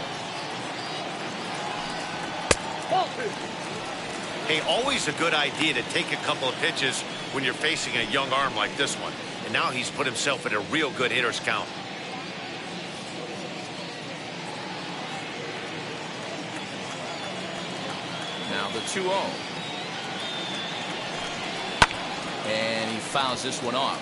Speaker 2: Hey, always a good idea to take a couple of pitches when you're facing a young arm like this one. And now he's put himself in a real good hitter's count.
Speaker 1: Now the 2-0. And he fouls this one off.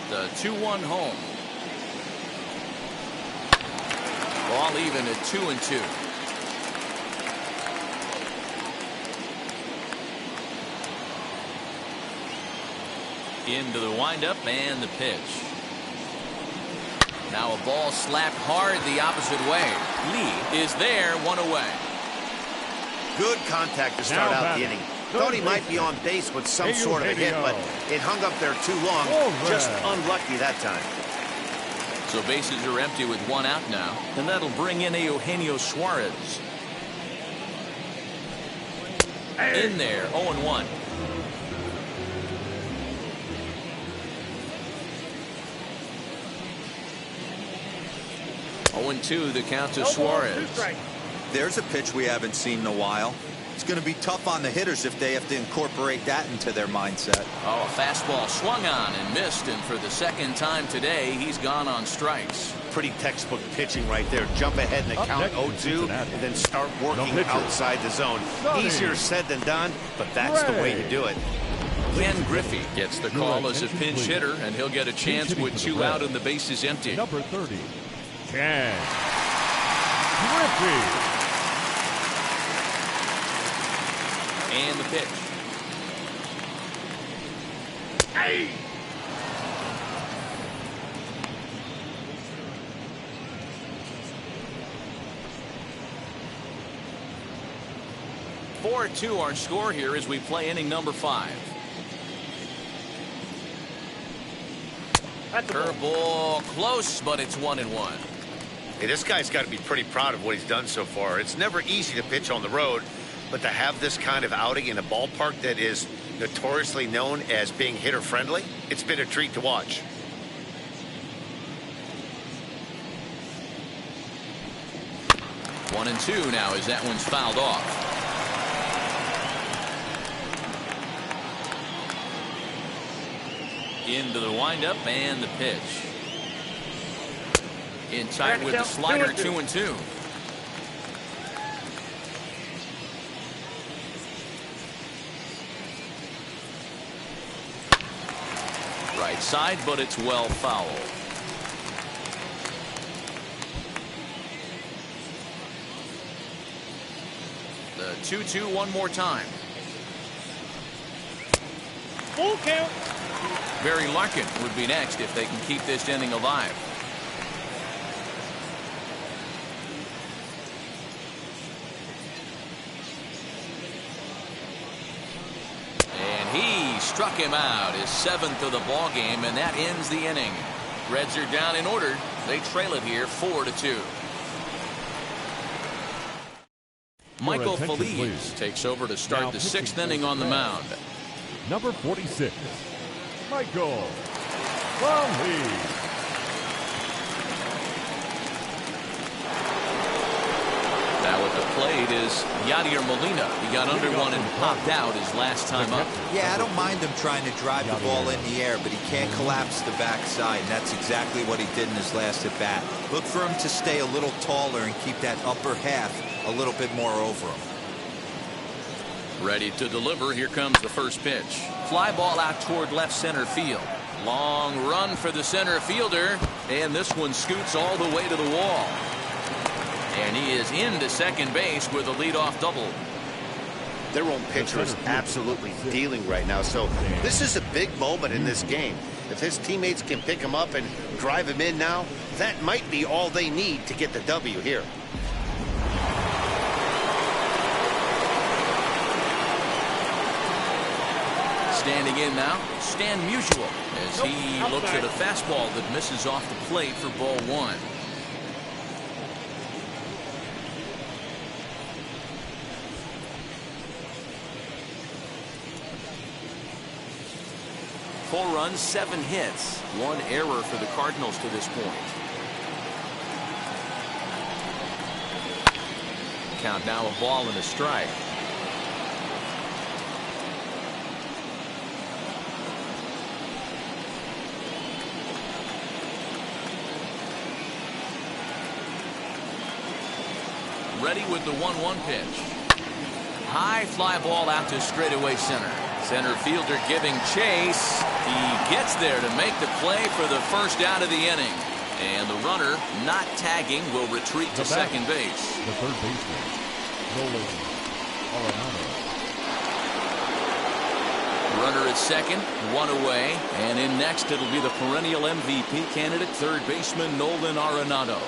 Speaker 1: The 2-1 home. Ball even at 2-2. Into the windup and the pitch. Now a ball slapped hard the opposite way. Lee is there, 1 away.
Speaker 2: Good contact to start out the inning. Thought he might be on base with some sort of a hit, but it hung up there too long. Just unlucky that time.
Speaker 1: So bases are empty with 1 out now, and that'll bring in Eugenio Suarez. In there, 0-1. Oh, the count to Suarez.
Speaker 4: There's a pitch we haven't seen in a while. It's going to be tough on the hitters if they have to incorporate that into their mindset.
Speaker 1: Oh, a fastball swung on and missed, and for the 2nd time today, he's gone on strikes.
Speaker 2: Pretty textbook pitching right there. Jump ahead in the count 0-2 and then start working outside the zone. Easier said than done, but that's the way you do it.
Speaker 1: Ken Griffey gets the call as a pinch hitter, and he'll get a chance with 2 out and the bases empty.
Speaker 3: Number 30, Ken Griffey.
Speaker 1: And the pitch.
Speaker 5: Hey!
Speaker 1: Four 4-2 our score here as we play inning number 5. Curveball close, but it's 1-1.
Speaker 2: Hey, this guy's got to be pretty proud of what he's done so far. It's never easy to pitch on the road, but to have this kind of outing in a ballpark that is notoriously known as being hitter friendly, it's been a treat to watch. One and two now as that one's fouled off. Into the windup and the pitch. Inside with the slider, 2-2. Right side, but it's well fouled. The 2-2 one more time.
Speaker 5: Full count.
Speaker 1: Barry Larkin would be next if they can keep this inning alive. And he struck him out, his 7th of the ball game, and that ends the inning. Reds are down in order. They trail it here 4-2. Michael Feliz takes over to start the 6th inning on the mound.
Speaker 3: Number 46, Michael Feliz.
Speaker 1: Now at the plate is Yadier Molina. He got under one and popped out his last time up.
Speaker 4: Yeah, I don't mind him trying to drive the ball in the air, but he can't collapse the backside, and that's exactly what he did in his last at bat. Look for him to stay a little taller and keep that upper half a little bit more over him.
Speaker 1: Ready to deliver. Here comes the first pitch. Fly ball out toward left center field. Long run for the center fielder. And this one scoots all the way to the wall. And he is into second base with a leadoff double.
Speaker 2: Their own pitcher is absolutely dealing right now. So this is a big moment in this game. If his teammates can pick him up and drive him in now, that might be all they need to get the W here.
Speaker 1: Standing in now, Stan Musial, as he looks at a fastball that misses off the plate for ball one. Four runs, 7 hits, 1 error for the Cardinals to this point. Count now a ball and a strike. Ready with the 1-1 pitch. High fly ball out to straightaway center. Center fielder giving chase. He gets there to make the play for the first out of the inning. And the runner, not tagging, will retreat to second base.
Speaker 3: The third baseman, Nolan Arenado.
Speaker 1: Runner at second, 1 away. And in next, it'll be the perennial MVP candidate, third baseman Nolan Arenado.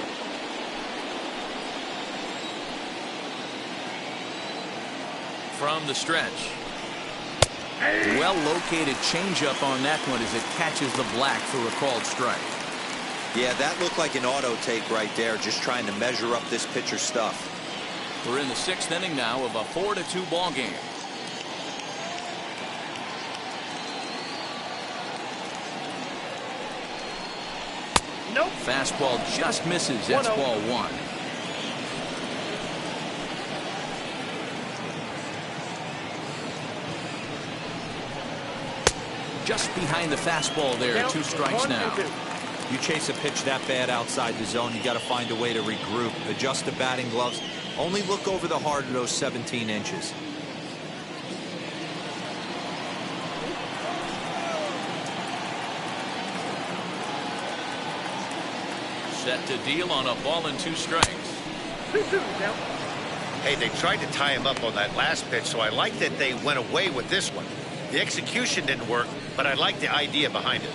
Speaker 1: From the stretch. Well-located changeup on that one as it catches the black for a called strike.
Speaker 4: Yeah, that looked like an auto take right there, just trying to measure up this pitcher's stuff.
Speaker 1: We're in the 6th inning now of a 4-2 ball game.
Speaker 5: Nope.
Speaker 1: Fastball just misses. That's ball 1. Just behind the fastball there. 2 strikes now.
Speaker 4: You chase a pitch that bad outside the zone, you got to find a way to regroup, adjust the batting gloves, only look over the heart of those 17 inches.
Speaker 1: Set to deal on a ball and 2 strikes.
Speaker 2: Hey, they tried to tie him up on that last pitch, so I like that they went away with this one. The execution didn't work, but I like the idea behind it.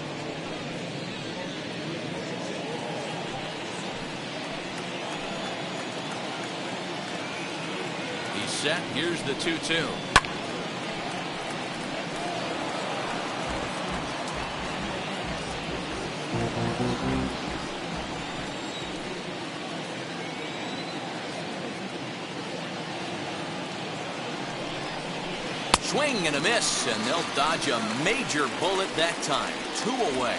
Speaker 1: He's set. Here's the 2-2. Swing and a miss, and they'll dodge a major bullet that time. 2 away.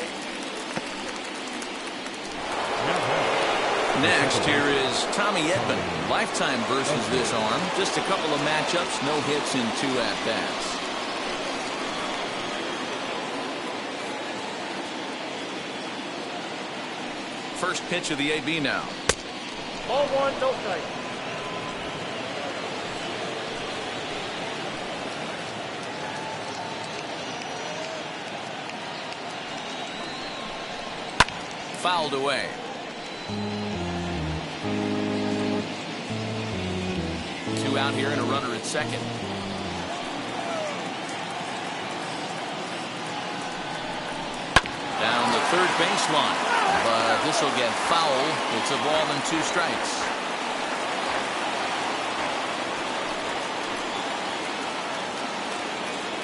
Speaker 1: Next, here is Tommy Edman. Lifetime versus this arm. Just a couple of matchups, no hits in 2 at-bats. First pitch of the AB now.
Speaker 5: Ball 1, no strike.
Speaker 1: Fouled away. Two out here and a runner at second. Down the third baseline, but this will get foul. It's a ball and 2 strikes.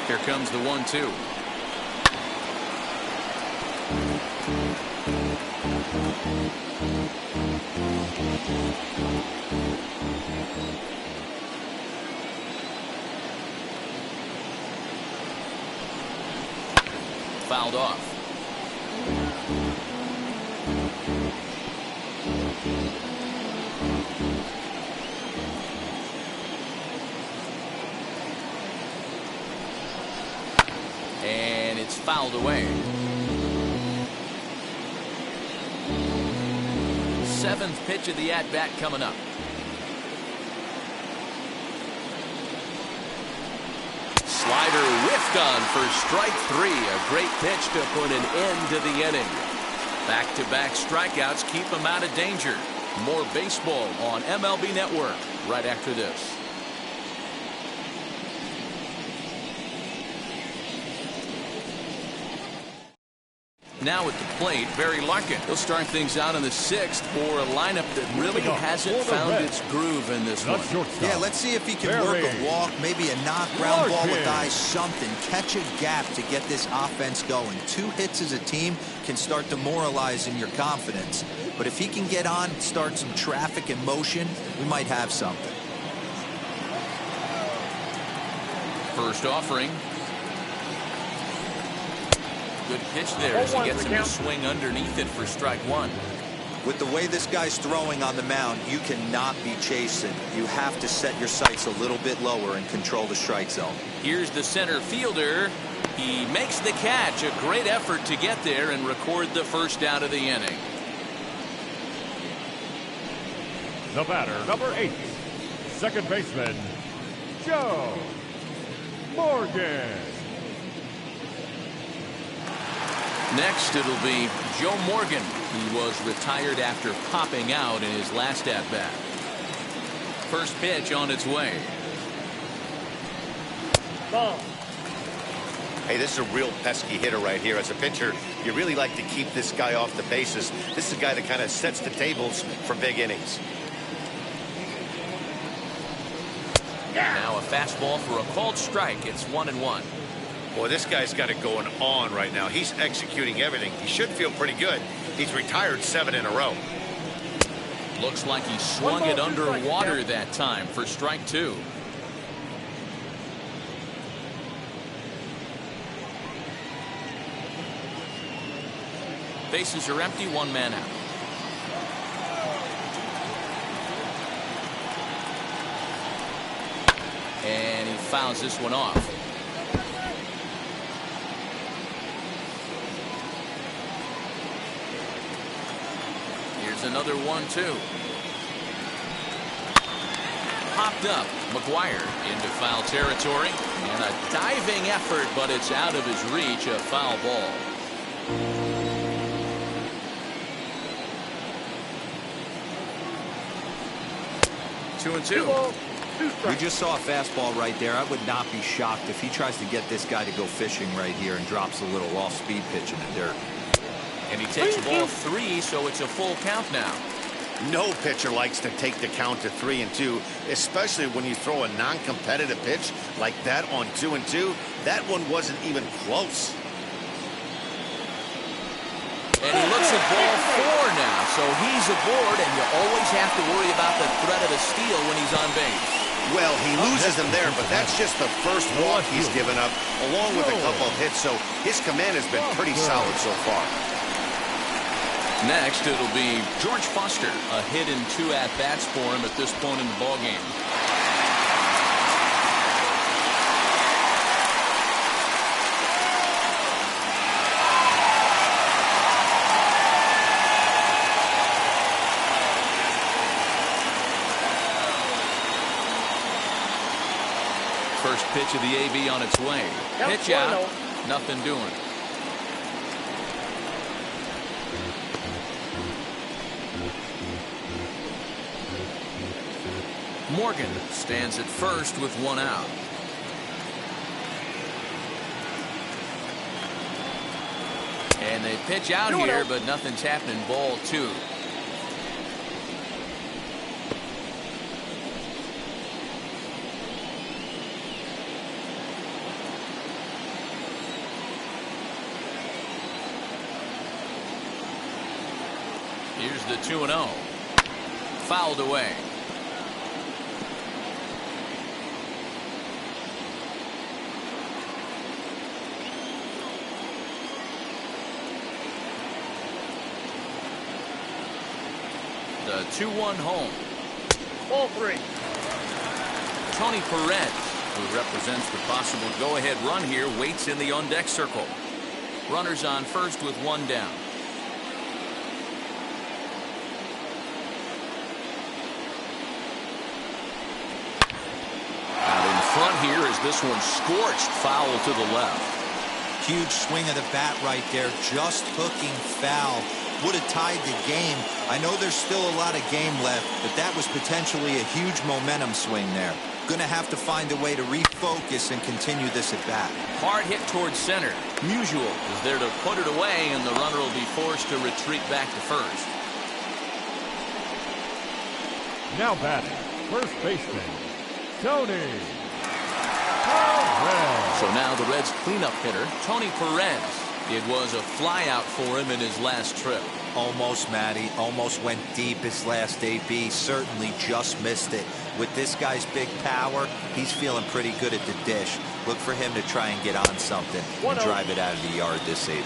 Speaker 1: Here comes the 1-2. Fouled off. And it's fouled away. 7th pitch of the at-bat coming up. Slider whiffed on for strike 3. A great pitch to put an end to the inning. Back-to-back strikeouts keep him out of danger. More baseball on MLB Network right after this. Now at the plate, Barry Larkin. He'll start things out in the 6th for a lineup that really hasn't found its groove in this one.
Speaker 4: Yeah, let's see if he can work a walk, maybe a knock, ground ball with eyes, something. Catch a gap to get this offense going. 2 hits as a team can start demoralizing your confidence. But if he can get on, start some traffic in motion, we might have something.
Speaker 1: First offering. Good pitch there as he gets him to swing underneath it for strike 1.
Speaker 4: With the way this guy's throwing on the mound, you cannot be chasing. You have to set your sights a little bit lower and control the strike zone.
Speaker 1: Here's the center fielder. He makes the catch. A great effort to get there and record the first out of the inning.
Speaker 3: The batter, number 8, second baseman, Joe Morgan.
Speaker 1: Next, it'll be Joe Morgan. He was retired after popping out in his last at-bat. First pitch on its way.
Speaker 5: Ball.
Speaker 2: Hey, this is a real pesky hitter right here. As a pitcher, you really like to keep this guy off the bases. This is a guy that kind of sets the tables for big innings.
Speaker 1: Now a fastball for a called strike. It's 1-1.
Speaker 2: Boy, this guy's got it going on right now. He's executing everything. He should feel pretty good. He's retired 7 in a row.
Speaker 1: Looks like he swung it underwater that time for strike 2. Bases are empty, 1 man out. And he fouls this one off. Here's another 1-2. Popped up. McGuire into foul territory. And a diving effort, but it's out of his reach. A foul ball. Two and two.
Speaker 4: We just saw a fastball right there. I would not be shocked if he tries to get this guy to go fishing right here and drops a little off-speed pitch in the dirt.
Speaker 1: And he takes ball 3, so it's a full count now.
Speaker 2: No pitcher likes to take the count to 3-2, especially when you throw a non-competitive pitch like that on 2-2. That one wasn't even close.
Speaker 1: And he looks at ball 4 now, so he's aboard, and you always have to worry about the threat of a steal when he's on base.
Speaker 2: Well, he loses them there, but that's just the first walk he's given up, along with a couple of hits, so his command has been pretty solid so far.
Speaker 1: Next, it'll be George Foster. A hit in 2 at-bats for him at this point in the ballgame. First pitch of the AB on its way. Pitch out. Nothing doing. Morgan stands at first with 1 out. And they pitch out here, but nothing's happening. Ball 2. Here's the 2-0. Fouled away. The 2-1 home.
Speaker 5: Ball 3.
Speaker 1: Tony Perez, who represents the possible go-ahead run here, waits in the on-deck circle. Runners on first with 1 down. Out in front here as this one scorched foul to the left.
Speaker 4: Huge swing of the bat right there, just hooking foul. Would have tied the game. I know there's still a lot of game left, but that was potentially a huge momentum swing there. Going to have to find a way to refocus and continue this at bat.
Speaker 1: Hard hit towards center. Musial is there to put it away, and the runner will be forced to retreat back to first.
Speaker 3: Now batting, first baseman, Tony Perez.
Speaker 1: So now the Reds' cleanup hitter, Tony Perez. It was a flyout for him in his last trip.
Speaker 4: Almost, Matty. Almost went deep his last AB. Certainly just missed it. With this guy's big power, he's feeling pretty good at the dish. Look for him to try and get on something and drive it out of the yard this AB.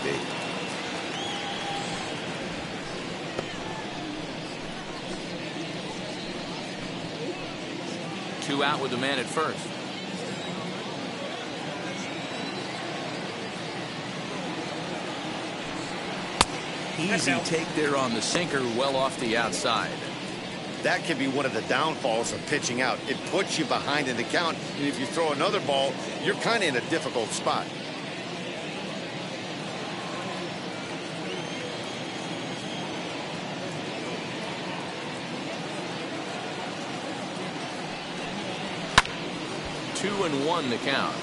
Speaker 1: Two out with the man at first. Easy take there on the sinker, well off the outside.
Speaker 2: That can be one of the downfalls of pitching out. It puts you behind in the count, and if you throw another ball, you're kind of in a difficult spot.
Speaker 1: Two and one to count.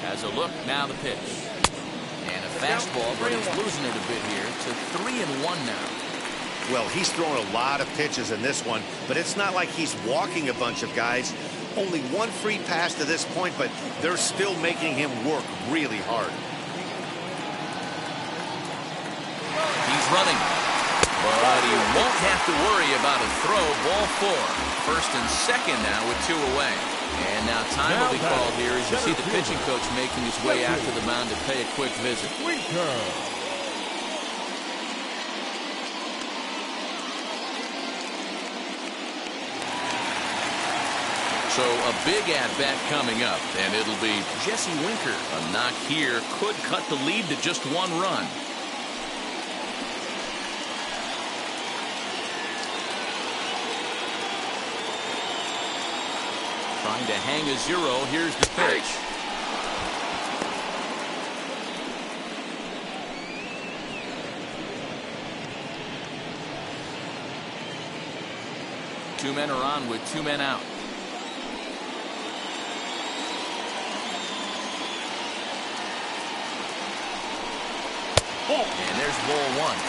Speaker 1: As a look, now the pitch. And a fastball, but he's losing it a bit here to 3-1 now.
Speaker 2: Well, he's thrown a lot of pitches in this one, but it's not like he's walking a bunch of guys. Only one free pass to this point, but they're still making him work really hard.
Speaker 1: He's running, but he won't have to worry about a throw. Ball four. First and second now with two away. And now time will be called here as you see the pitching coach making his way out to the mound to pay a quick visit. So a big at-bat coming up, and it'll be Jesse Winker. A knock here could cut the lead to just one run. Trying to hang a zero. Here's the pitch. Two men are on with two men out. And there's ball one.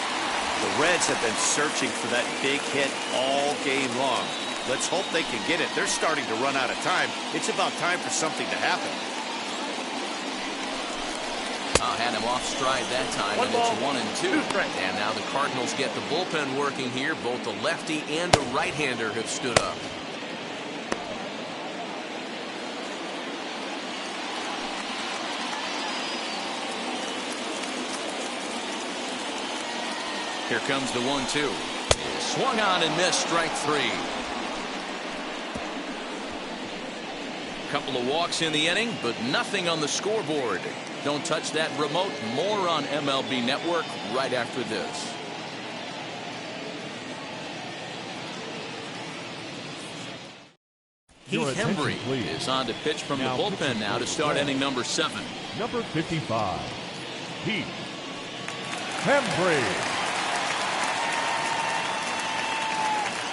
Speaker 2: The Reds have been searching for that big hit all game long. Let's hope they can get it. They're starting to run out of time. It's about time for something to happen.
Speaker 1: Had him off stride that time, and it's 1-2. And now the Cardinals get the bullpen working here. Both a lefty and a right-hander have stood up. Here comes the 1-2. Swung on and missed, strike three. Couple of walks in the inning, but nothing on the scoreboard. Don't touch that remote. More on MLB Network right after this. Heath Hembry is on to pitch from the bullpen now to start inning number 7.
Speaker 3: Number 55, Heath Hembry.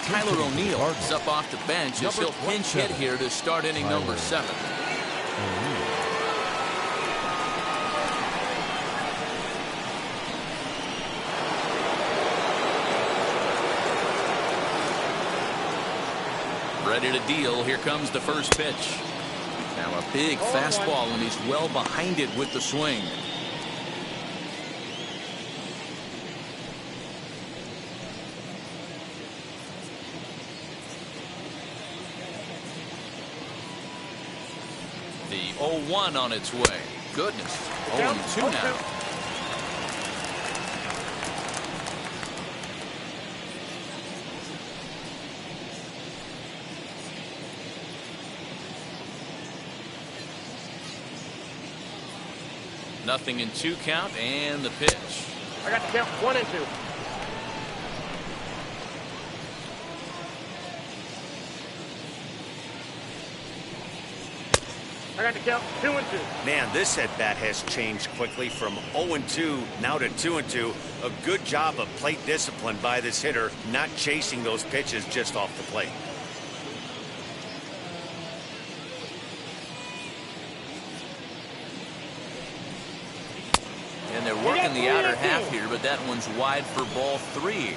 Speaker 1: Tyler O'Neill is up off the bench as he'll pinch hit here to start inning number 7. Ready to deal. Here comes the first pitch. Now a big fastball, and he's well behind it with the swing. The 0-1 on its way. Goodness. 0-2 now. 0-2 count and the pitch.
Speaker 5: I got to count 1 and 2. I got to count 2 and 2.
Speaker 2: Man, this at bat has changed quickly from 0-2 now to 2-2. A good job of plate discipline by this hitter, not chasing those pitches just off the plate.
Speaker 1: And they're working the outer half here, but that one's wide for ball 3.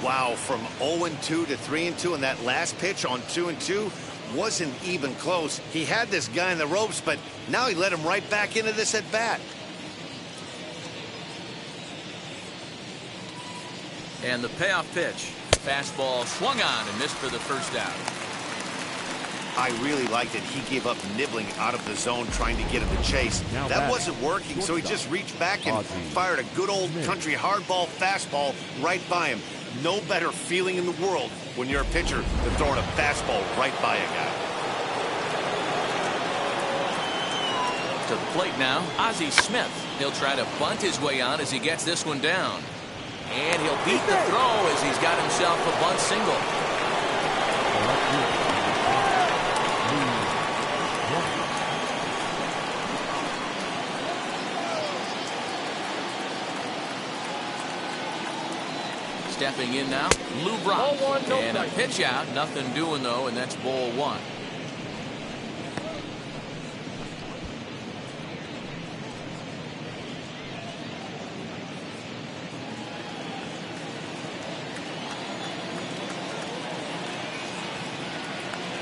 Speaker 2: Wow, from 0-2 to 3-2, and that last pitch on 2-2 wasn't even close. He had this guy in the ropes, but now he let him right back into this at bat.
Speaker 1: And the payoff pitch. Fastball swung on and missed for the first out.
Speaker 2: I really liked it. He gave up nibbling out of the zone trying to get him to chase.
Speaker 3: Now
Speaker 2: that
Speaker 3: batting,
Speaker 2: wasn't working, so he just reached back and
Speaker 3: Ozzie
Speaker 2: fired a good old
Speaker 3: Smith.
Speaker 2: country hardball fastball right by him. No better feeling in the world when you're a pitcher than throwing a fastball right by a guy.
Speaker 1: To the plate now, Ozzie Smith. He'll try to bunt his way on as he gets this one down. And he'll beat the throw as he's got himself a bunt single. Stepping in now, Lou Brock.
Speaker 5: Ball 1, no
Speaker 1: And a
Speaker 5: strike.
Speaker 1: pitch out. Nothing doing, though, and that's ball 1.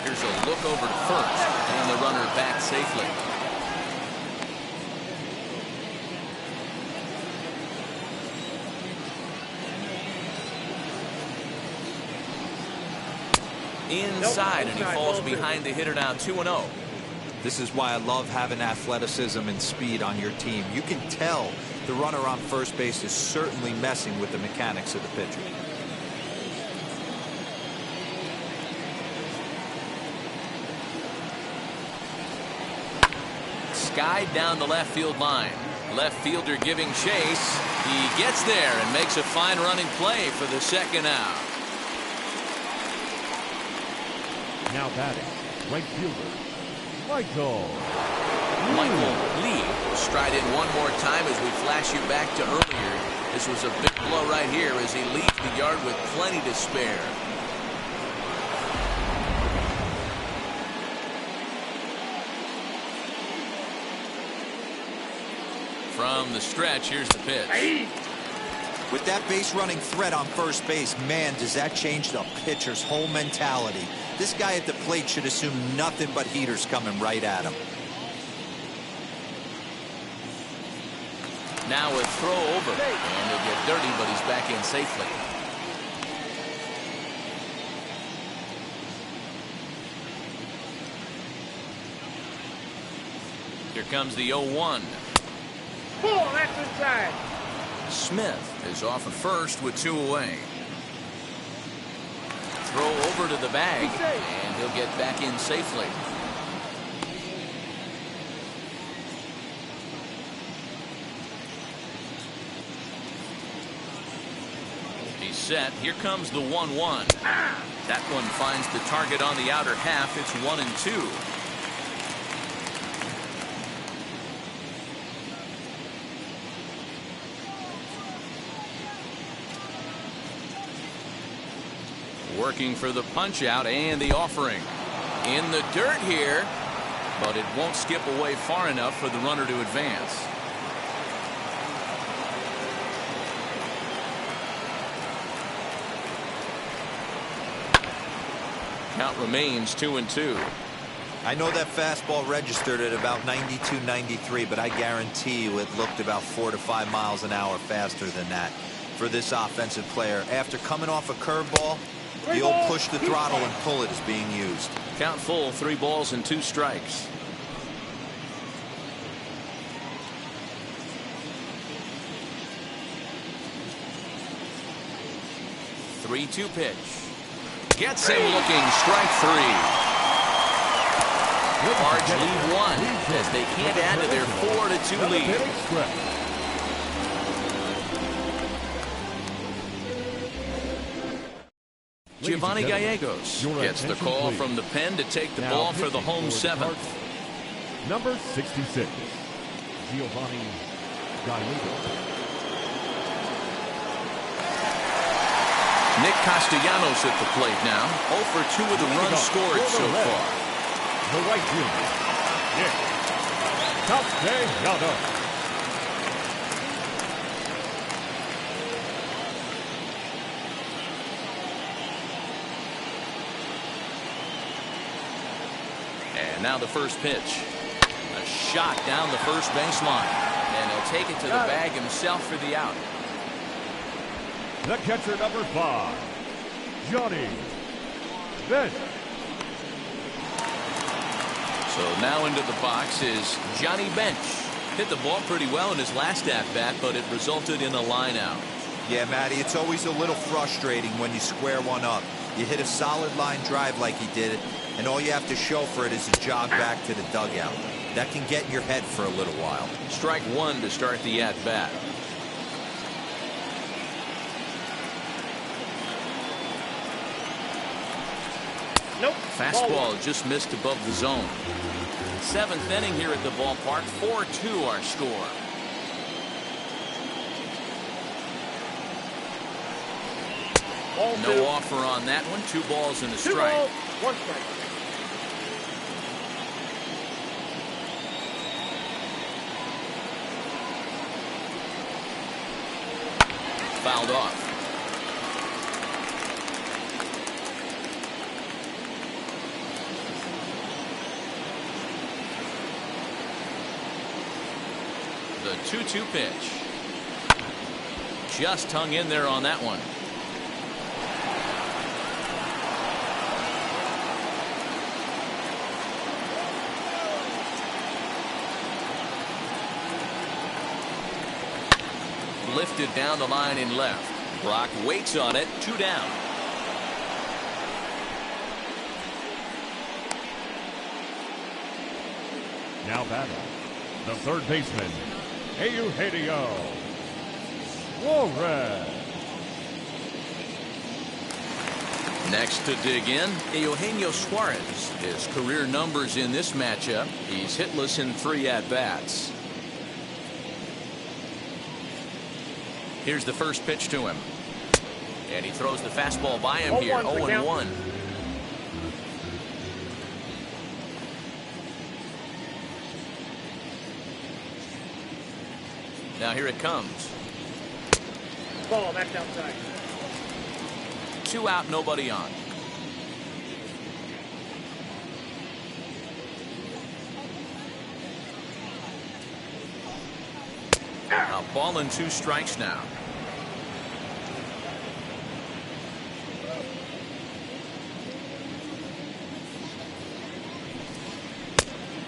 Speaker 1: Here's a look over to first, and the runner back safely. Inside, and he falls behind the hitter now 2-0.
Speaker 4: This is why I love having athleticism and speed on your team. You can tell the runner on first base is certainly messing with the mechanics of the pitcher.
Speaker 1: Skied down the left field line. Left fielder giving chase. He gets there and makes a fine running play for the second out.
Speaker 3: Now batting, right fielder, Michael
Speaker 1: Lee will stride in one more time as we flash you back to earlier. This was a big blow right here as he leaves the yard with plenty to spare. From the stretch, here's the pitch.
Speaker 4: With that base running threat on first base, man, does that change the pitcher's whole mentality. This guy at the plate should assume nothing but heaters coming right at him.
Speaker 1: Now a throw over, and he'll get dirty, but he's back in safely. Here comes the 0-1.
Speaker 5: Ball, that's inside.
Speaker 1: Smith is off at first with 2 away. Throw over to the bag, and he'll get back in safely. He's set. Here comes the 1-1. That one finds the target on the outer half. It's 1-2. Working for the punch out and the offering. In the dirt here, but it won't skip away far enough for the runner to advance. Count remains 2-2.
Speaker 4: I know that fastball registered at about 92, 93, but I guarantee you it looked about 4 to 5 miles an hour faster than that for this offensive player. After coming off a curveball, the old push the throttle and pull it is being used.
Speaker 1: Count full, 3 balls and 2 strikes. "3-2 pitch. Gets him looking, strike 3. Cards lead one as they can't add to their 4-2 lead. Giovanni Gallegos gets the call from the pen to take the ball for the home seventh.
Speaker 3: Number 66, Giovanni Gallegos.
Speaker 1: Nick Castellanos at the plate now. 0 for 2 with the runs scored so far.
Speaker 3: The right fielder, Nick Castellanos.
Speaker 1: And now the first pitch. A shot down the first baseline. And he'll take it to the bag himself for the out.
Speaker 3: The catcher, number 5, Johnny Bench.
Speaker 1: So now into the box is Johnny Bench. Hit the ball pretty well in his last at-bat, but it resulted in a line out.
Speaker 4: Yeah, Matty, it's always a little frustrating when you square one up. You hit a solid line drive like he did, and all you have to show for it is a jog back to the dugout. That can get in your head for a little while.
Speaker 1: Strike one to start the at-bat.
Speaker 5: Nope.
Speaker 1: Fastball just missed above the zone. Seventh inning here at the ballpark. 4-2 our score.
Speaker 5: Ball
Speaker 1: No
Speaker 5: two.
Speaker 1: offer on that one. 2 balls and a
Speaker 5: 2
Speaker 1: strike.
Speaker 5: balls, 1 strike.
Speaker 1: Fouled off. The 2-2 pitch. Just hung in there on that one. Lifted down the line in left. Brock waits on it. 2 down.
Speaker 3: Now batting, the third baseman, Eugenio Suarez.
Speaker 1: Next to dig in, Eugenio Suarez. His career numbers in this matchup. He's hitless in 3 at-bats. Here's the first pitch to him. And he throws the fastball by him here. 0-1. Now here it comes.
Speaker 5: Ball, that's outside.
Speaker 1: 2 out, nobody on. A ball and 2 strikes now.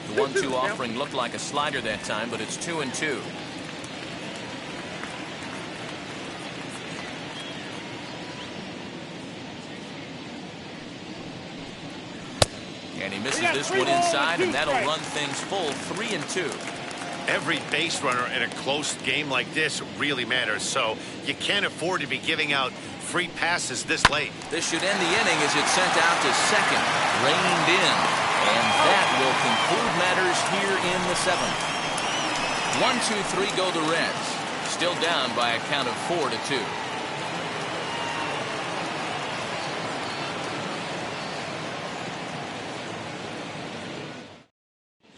Speaker 1: The 1-2 offering looked like a slider that time, but it's 2-2. And he misses this one inside, and that'll run things full. 3-2.
Speaker 2: Every base runner in a close game like this really matters, so you can't afford to be giving out free passes this late.
Speaker 1: This should end the inning as it's sent out to second. Reined in. And that will conclude matters here in the 7th. 1-2-3 go the Reds. Still down by a count of 4-2.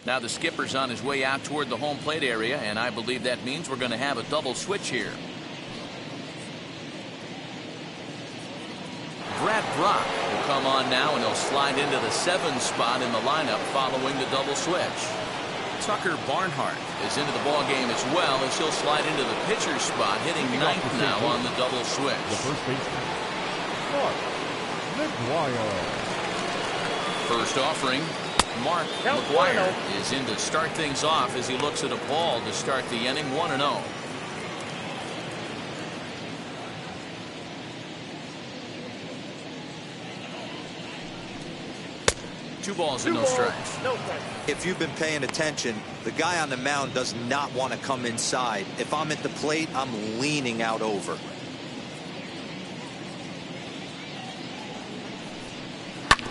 Speaker 1: Now the skipper's on his way out toward the home plate area, and I believe that means we're going to have a double switch here. Brad Brock will come on now, and he'll slide into the 7 spot in the lineup following the double switch. Tucker Barnhart is into the ballgame as well, as he'll slide into the pitcher's spot, hitting 9th now on the double switch.
Speaker 3: The first baseman, Mark McGuire.
Speaker 1: First offering, Mark McGuire is in to start things off as he looks at a ball to start the inning. 1-0. 2 balls and no strikes.
Speaker 5: No strikes.
Speaker 4: If you've been paying attention, the guy on the mound does not want to come inside. If I'm at the plate, I'm leaning out over.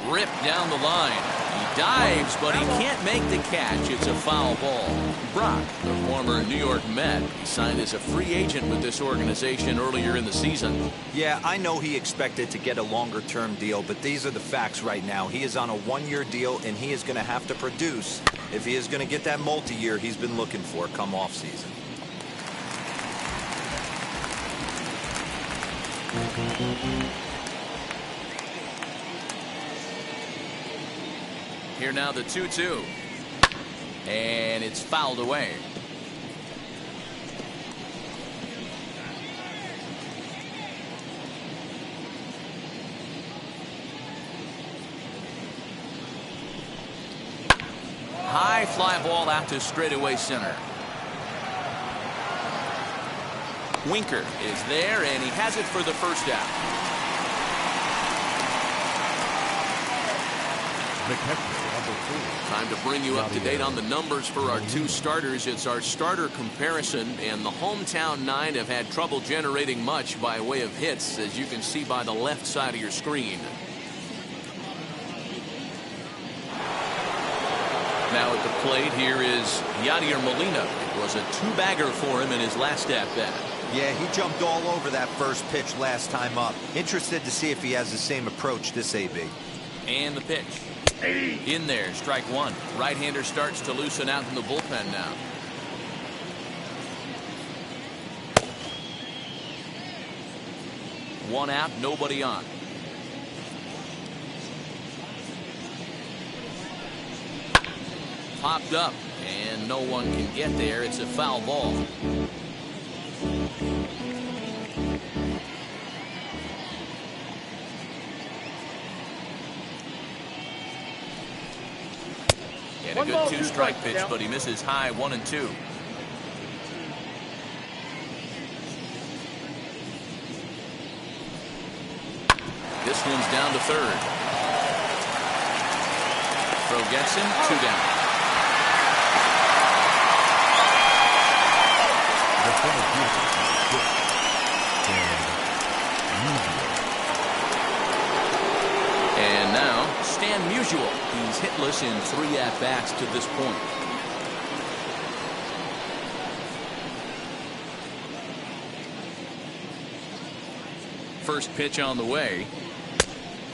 Speaker 1: Ripped down the line. He dives, but he can't make the catch. It's a foul ball. Brock, the former New York Met, signed as a free agent with this organization earlier in the season.
Speaker 4: Yeah, I know he expected to get a longer-term deal, but these are the facts right now. He is on a one-year deal, and he is going to have to produce if he is going to get that multi-year he's been looking for come off-season.
Speaker 1: Here now the 2-2. And it's fouled away. High fly ball out to straightaway center. Winker is there, and he has it for the first out. Time to bring you up to date on the numbers for our 2 starters. It's our starter comparison, and the hometown 9 have had trouble generating much by way of hits, as you can see by the left side of your screen. Now at the plate, here is Yadier Molina. It was a 2-bagger for him in his last at-bat.
Speaker 4: Yeah, he jumped all over that first pitch last time up. Interested to see if he has the same approach this AB.
Speaker 1: And the pitch. In there, strike 1. Right-hander starts to loosen out in the bullpen now. One out, nobody on. Popped up, and no one can get there. It's a foul ball. And a good 2-strike pitch, but he misses high 1 and 2. This one's down to third. Throw gets him, 2 down. And now, Stan Musial. He's hitless in 3 at-bats to this point. First pitch on the way.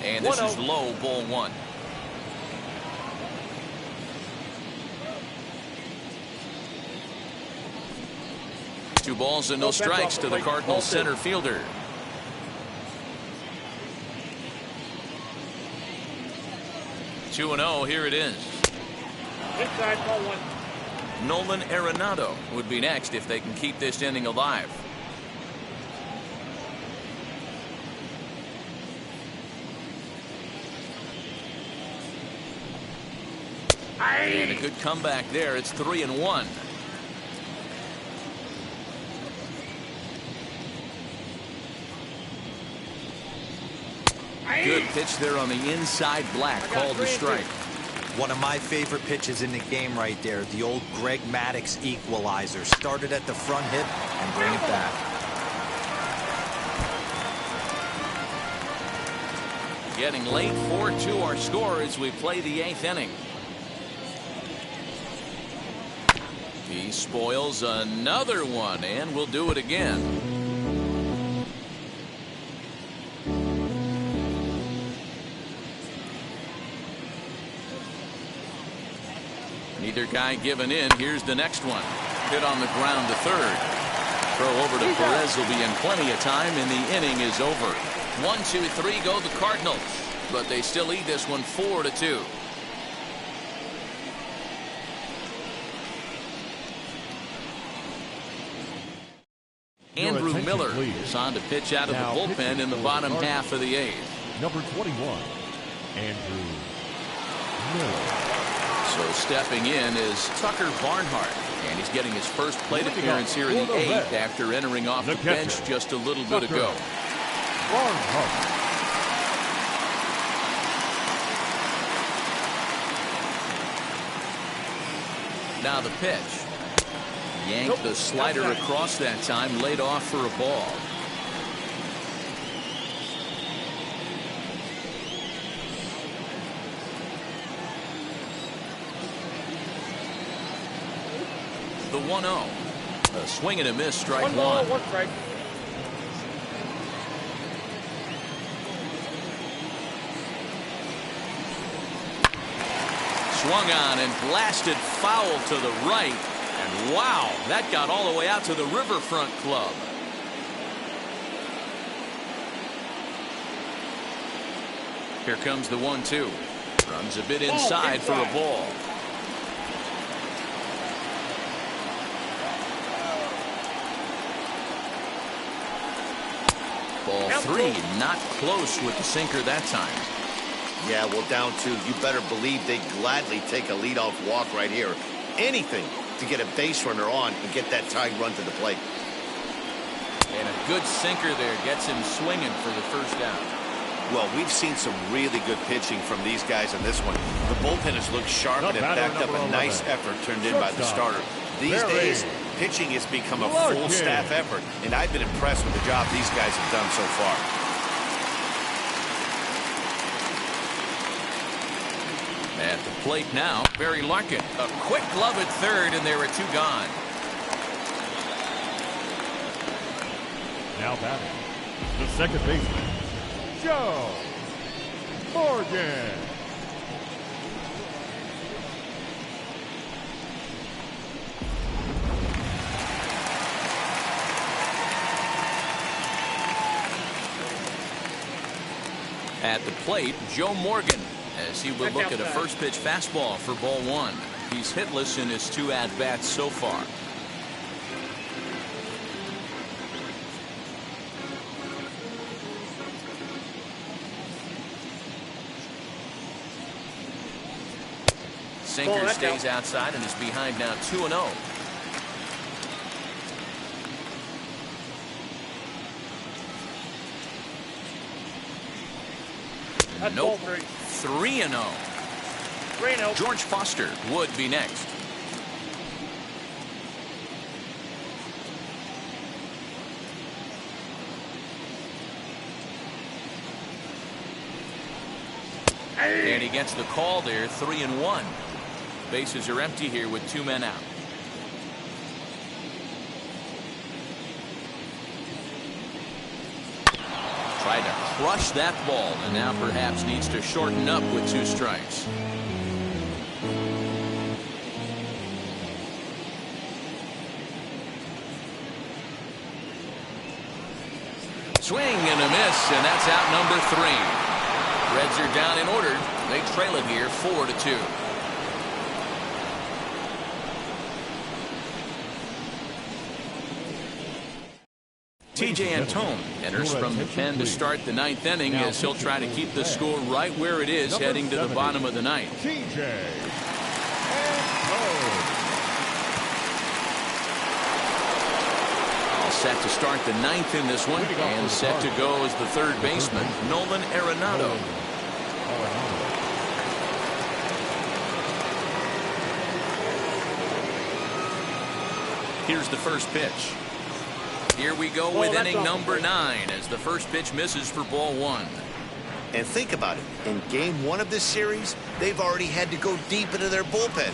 Speaker 1: And this is low, ball 1. Two balls and no strikes to the Cardinals center fielder. Two 2-0, here it is.
Speaker 5: Inside, ball 1.
Speaker 1: Nolan Arenado would be next if they can keep this inning alive. And a good comeback there. It's 3-1. Good pitch there on the inside. Black called the strike.
Speaker 4: One of my favorite pitches in the game right there. The old Greg Maddux equalizer. Started at the front hip and bring it back.
Speaker 1: Getting late, 4-2 our score as we play the 8th inning. He spoils another one, and we'll do it again. Neither guy giving in. Here's the next one. Hit on the ground to third. Throw over to Perez will be in plenty of time, and the inning is over. 1, 2, 3 go the Cardinals, but they still lead this one 4-2. Andrew Miller is on to pitch out of the bullpen in the bottom half of the 8th.
Speaker 3: Number 21, Andrew Miller.
Speaker 1: So stepping in is Tucker Barnhart, and he's getting his first plate appearance here in the 8th after entering off the bench just a little bit ago. Now the pitch. Yanked the slider across that time, laid off for a ball. The 1-0. A swing and a miss, strike one.
Speaker 5: One strike.
Speaker 1: Swung on and blasted foul to the right. And wow, that got all the way out to the Riverfront Club. Here comes the 1-2. Runs a bit inside for a ball. Ball 3, not close with the sinker that time.
Speaker 2: Yeah, well, down 2. You better believe they'd gladly take a leadoff walk right here. Anything to get a base runner on and get that tying run to the plate.
Speaker 1: And a good sinker there gets him swinging for the first down.
Speaker 2: Well, we've seen some really good pitching from these guys in this one. The bullpen has looked sharp and backed up a nice effort turned in by the starter. These days, pitching has become a full staff effort, and I've been impressed with the job these guys have done so far.
Speaker 1: At the plate now, Barry Larkin. A quick glove at third, and there are 2 gone.
Speaker 3: Now batting, the second baseman, Joe Morgan.
Speaker 1: At the plate, Joe Morgan, as he will look at a first pitch fastball for ball 1. He's hitless in his 2 at-bats so far. Sinker stays outside and is behind now 2-0. Nope. 3-0. George Foster would be next. And he gets the call there, 3-1. Bases are empty here with 2 men out. Tried to crush that ball, and now perhaps needs to shorten up with 2 strikes. Swing and a miss, and that's out number 3. Reds are down in order. They trail it here 4-2. T.J. Antone enters from the pen to start the 9th inning as he'll try to keep the score right where it is heading to the bottom of the 9th.
Speaker 3: T.J.
Speaker 1: All set to start the 9th in this one, and set to go as the 3rd baseman, Nolan Arenado. Here's the first pitch. Here we go with inning number 9 as the first pitch misses for ball 1.
Speaker 2: And think about it. In game 1 of this series, they've already had to go deep into their bullpen.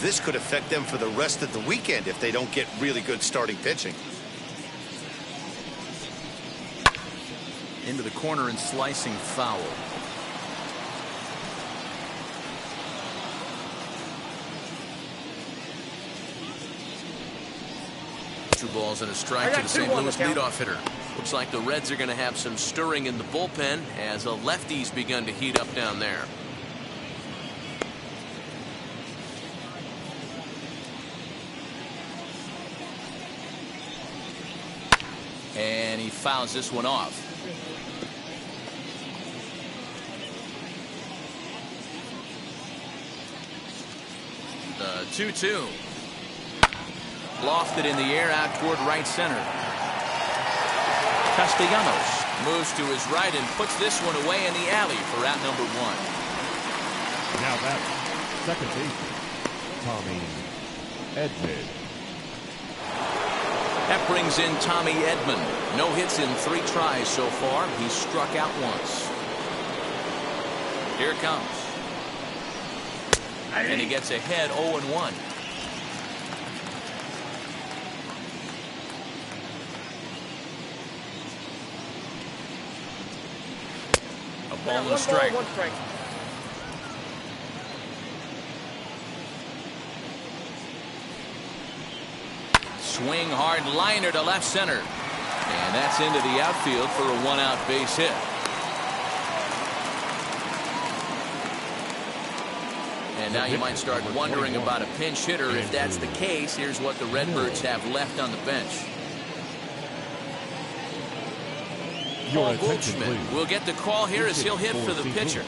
Speaker 2: This could affect them for the rest of the weekend if they don't get really good starting pitching.
Speaker 1: Into the corner and slicing foul. 2 balls and a strike to the St. Louis leadoff hitter. Looks like the Reds are going to have some stirring in the bullpen as a lefty's begun to heat up down there. And he fouls this one off. The 2-2. Lofted in the air out toward right center. Castellanos moves to his right and puts this one away in the alley for out number 1.
Speaker 3: Now that's second baseman, Tommy Edman.
Speaker 1: That brings in Tommy Edman. No hits in 3 tries so far. He's struck out once. Here it comes. And he gets ahead 0-1. A ball and a strike. Swing hard liner to left center. And that's into the outfield for a 1-out base hit. And now you might start wondering about a pinch hitter. If that's the case, here's what the Redbirds have left on the bench. Paul Goldschmidt will get the call here as he'll hit for the pitcher.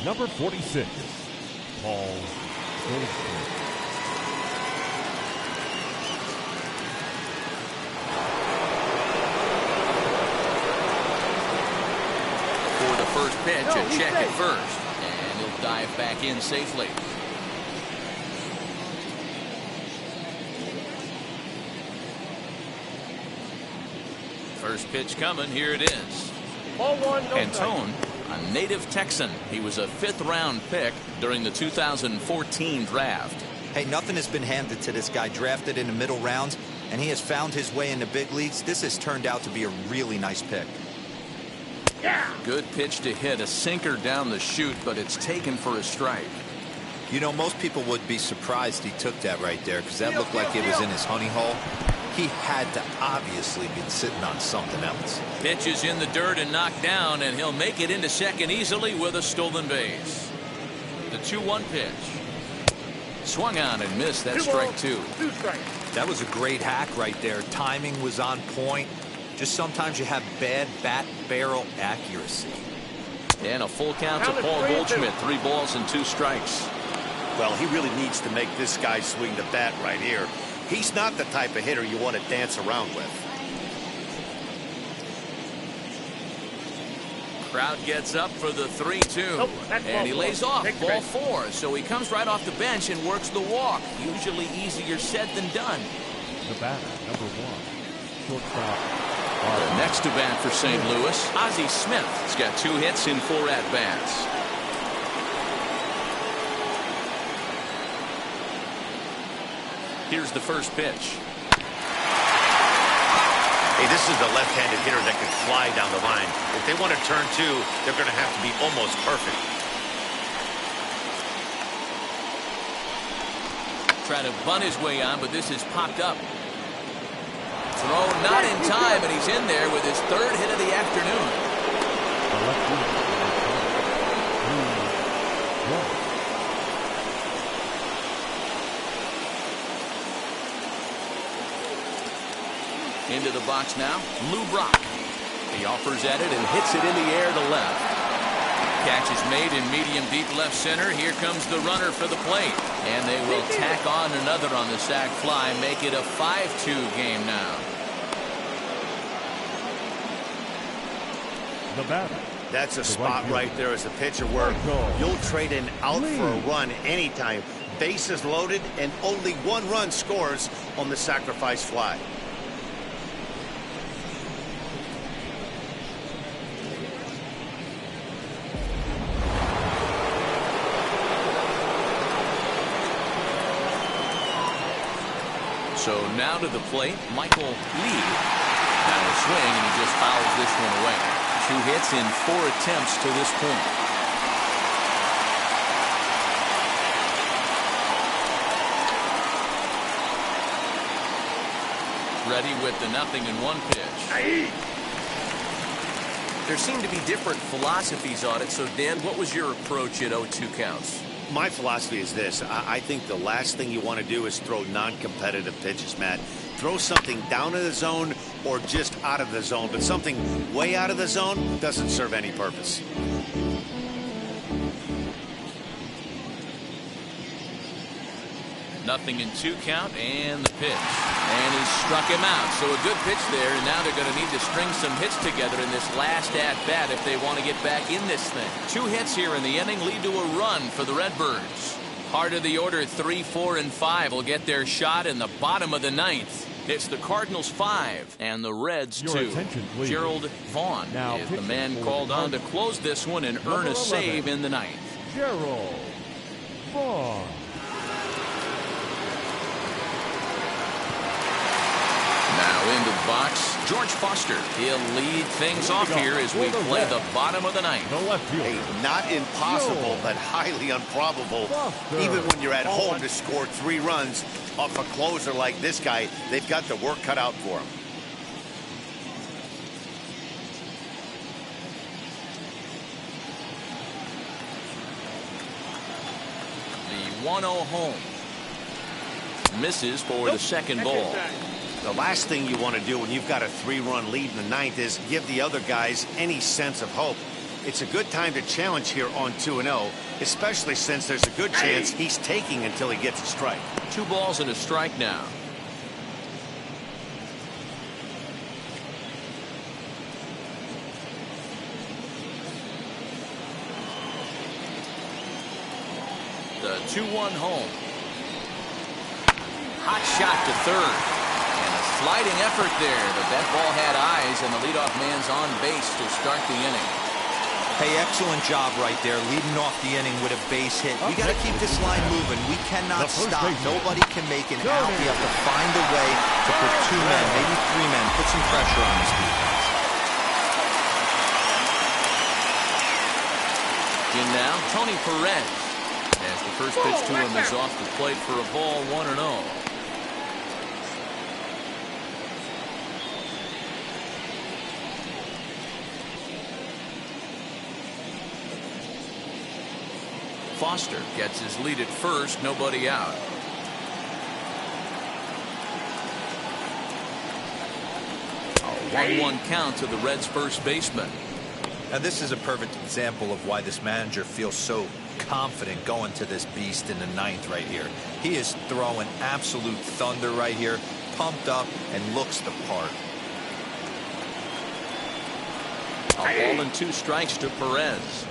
Speaker 3: Number 46, Paul Goldschmidt.
Speaker 1: For the first pitch, a check at first. And he'll dive back in safely. First pitch coming. Here it is.
Speaker 5: Ball 1, no
Speaker 1: Antone, a native Texan. He was a 5th-round pick during the 2014 draft.
Speaker 4: Hey, nothing has been handed to this guy. Drafted in the middle rounds, and he has found his way in the big leagues. This has turned out to be a really nice pick.
Speaker 5: Yeah.
Speaker 1: Good pitch to hit. A sinker down the chute, but it's taken for a strike.
Speaker 4: You know, most people would be surprised he took that right there because that looked like it was in his honey hole. He had to obviously be sitting on something else.
Speaker 1: Pitch is in the dirt and knocked down, and he'll make it into second easily with a stolen base. The 2-1 pitch. Swung on and missed. That's strike 2.
Speaker 5: 2 strikes.
Speaker 4: That was a great hack right there. Timing was on point. Just sometimes you have bad bat barrel accuracy.
Speaker 1: And a full count to Paul Goldschmidt. 3 balls and 2 strikes.
Speaker 2: Well, he really needs to make this guy swing the bat right here. He's not the type of hitter you want to dance around with.
Speaker 1: Crowd gets up for the 3-2.
Speaker 5: Nope,
Speaker 1: and he lays off.
Speaker 5: Next
Speaker 1: Ball
Speaker 5: pitch.
Speaker 1: 4. So he comes right off the bench and works the walk. Usually easier said than done.
Speaker 3: The batter, number 1, shortstop.
Speaker 1: The next to bat for St. Louis, Ozzie Smith. He's got 2 hits in 4 at-bats. Here's the first pitch.
Speaker 2: Hey, this is a left-handed hitter that can fly down the line. If they want to turn 2, they're going to have to be almost perfect.
Speaker 1: Trying to bunt his way on, but this is popped up. Throw not in time, and he's in there with his 3rd hit of the afternoon. Into the box now, Lou Brock. He offers at it and hits it in the air to left. Catch is made in medium deep left center. Here comes the runner for the plate. And they will tack on another on the sac fly, make it a 5-2 game now.
Speaker 3: The batter.
Speaker 2: That's a spot right there as a pitcher where you'll trade an out for a run anytime. Bases loaded and only 1 run scores on the sacrifice fly.
Speaker 1: So now to the plate, Michael Lee. Now a swing, and he just fouls this one away. 2 hits in 4 attempts to this point. Ready with the 0-1 pitch. There seem to be different philosophies on it. So, Dan, what was your approach at 0-2 counts?
Speaker 2: My philosophy is this. I think the last thing you want to do is throw non-competitive pitches, Matt. Throw something down in the zone or just out of the zone, but something way out of the zone doesn't serve any purpose.
Speaker 1: 0-2 count, and the pitch. And he struck him out. So a good pitch there, and now they're going to need to string some hits together in this last at-bat if they want to get back in this thing. 2 hits here in the inning lead to a run for the Redbirds. Heart of the order, 3, 4, and 5 will get their shot in the bottom of the ninth. It's the Cardinals 5 and the Reds 2. Gerald Vaughn is the man called on to close this one and earn a save in the ninth.
Speaker 3: Gerald Vaughn.
Speaker 1: Now into the box, George Foster. He'll lead things off here as we play the bottom of the ninth.
Speaker 2: Hey, not impossible, but highly improbable. Even when you're at home to score 3 runs off a closer like this guy, they've got the work cut out for him.
Speaker 1: The 1-0 home. Misses for the second ball.
Speaker 2: The last thing you want to do when you've got a 3-run lead in the ninth is give the other guys any sense of hope. It's a good time to challenge here on 2-0, especially since there's a good chance he's taking until he gets a strike.
Speaker 1: 2 balls and a strike now. The 2-1 home. Hot shot to third. And a sliding effort there, but that ball had eyes, and the leadoff man's on base to start the inning.
Speaker 4: Hey, excellent job right there, leading off the inning with a base hit. We got to keep this line moving. We cannot stop. Nobody can make an out. We have to find a way to put 2 men, maybe 3 men, put some pressure on this defense.
Speaker 1: In now, Tony Perez. As the first pitch to him is off the plate for a ball, 1-0. Foster gets his lead at first, nobody out. A 1-1 count to the Reds' first baseman.
Speaker 4: Now, this is a perfect example of why this manager feels so confident going to this beast in the ninth right here. He is throwing absolute thunder right here, pumped up, and looks the part.
Speaker 1: A ball and 2 strikes to Perez.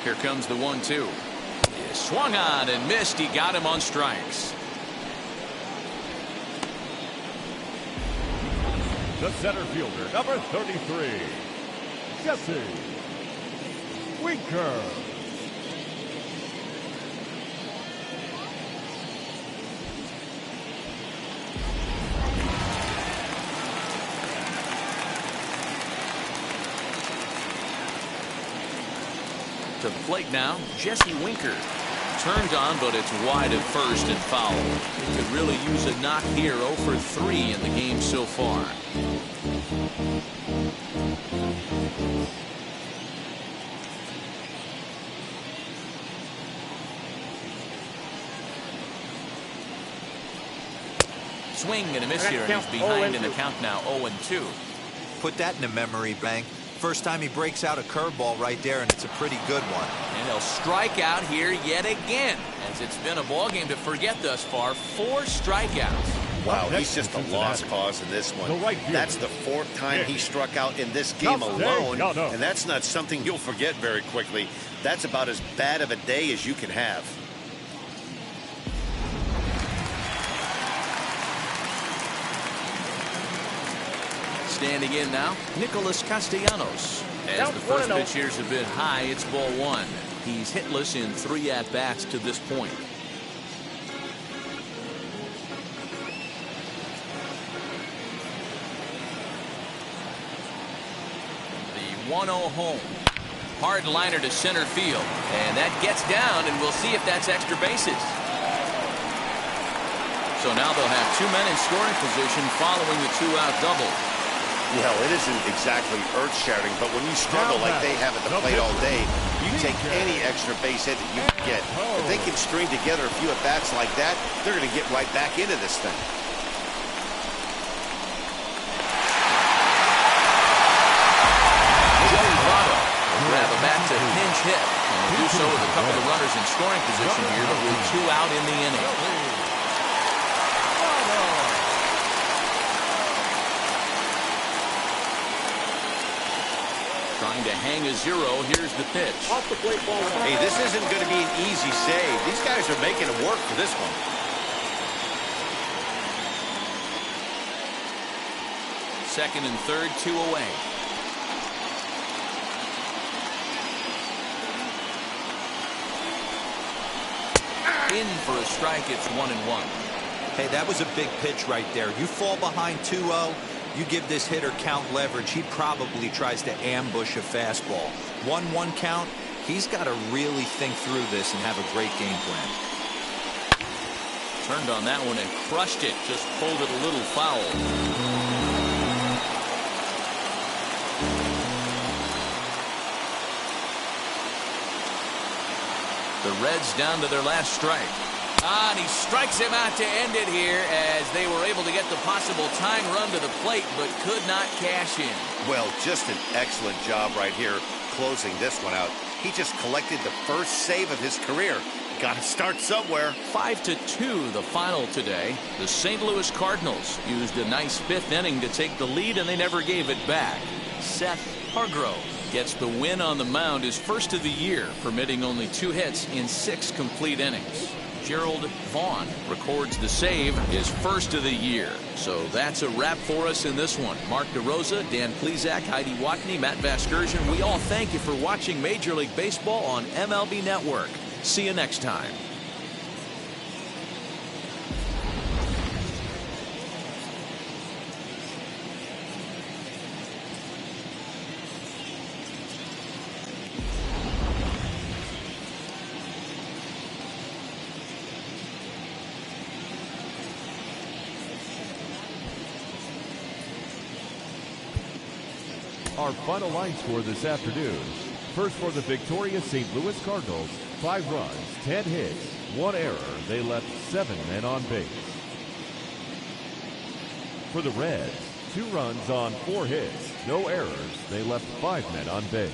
Speaker 1: Here comes the 1-2. Swung on and missed. He got him on strikes.
Speaker 3: The center fielder, number 33, Jesse Winker.
Speaker 1: To the plate now, Jesse Winker. Turned on, but it's wide at first and foul. Could really use a knock here. 0 for 3 in the game so far. Swing and a miss here, and he's behind in the count now, 0-2.
Speaker 4: Put that in a memory bank. First time he breaks out a curveball right there, and it's a pretty good one.
Speaker 1: And he'll strike out here yet again, as it's been a ball game to forget thus far. 4 strikeouts.
Speaker 2: Wow, he's just a lost cause in this one. That's the 4th time he struck out in this game alone, and that's not something you'll forget very quickly. That's about as bad of a day as you can have.
Speaker 1: Standing in now, Nicholas Castellanos. As the first pitch here's a bit high, it's ball 1. He's hitless in 3 at-bats to this point. The 1-0 home. Hard liner to center field. And that gets down, and we'll see if that's extra bases. So now they'll have 2 men in scoring position following the 2-out double.
Speaker 2: You know, it isn't exactly earth-shattering, but when you struggle like they have at the plate all day, you take any extra base hit that you can get. If they can string together a few at-bats like that, they're going to get right back into this thing.
Speaker 1: Grab a bat to pinch hit. And they do so with a couple of runners in scoring position here, but with 2 out in the inning. Trying to hang a 0. Here's the pitch.
Speaker 2: Hey, this isn't going to be an easy save. These guys are making it work for this one.
Speaker 1: Second and third, 2 away. In for a strike. It's 1-1.
Speaker 4: Hey, that was a big pitch right there. You fall behind 2-0, you give this hitter count leverage. He probably tries to ambush a fastball. 1-1 count. He's got to really think through this and have a great game plan.
Speaker 1: Turned on that one and crushed it. Just pulled it a little foul. The Reds down to their last strike. And he strikes him out to end it here as they were able to get the possible tying run to the plate but could not cash in.
Speaker 2: Well, just an excellent job right here closing this one out. He just collected the first save of his career. Got to start somewhere.
Speaker 1: 5-2 the final today. The St. Louis Cardinals used a nice 5th inning to take the lead, and they never gave it back. Seth Hargrove gets the win on the mound, his first of the year, permitting only 2 hits in 6 complete innings. Gerald Vaughn records the save, his first of the year. So that's a wrap for us in this one. Mark DeRosa, Dan Plesac, Heidi Watney, Matt Vasgersian, we all thank you for watching Major League Baseball on MLB Network. See you next time.
Speaker 3: Our final line score this afternoon. First for the victorious St. Louis Cardinals, 5 runs, 10 hits, 1 error. They left 7 men on base. For the Reds, 2 runs on 4 hits, no errors. They left 5 men on base.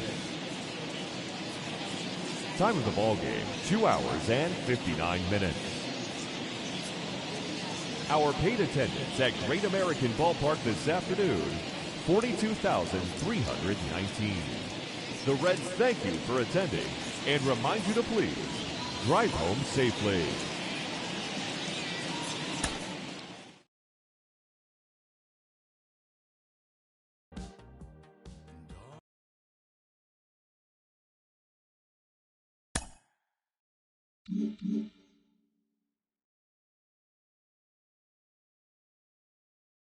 Speaker 3: Time of the ball game, 2 hours and 59 minutes. Our paid attendance at Great American Ballpark this afternoon, 42,319. The Reds thank you for attending and remind you to please drive home safely.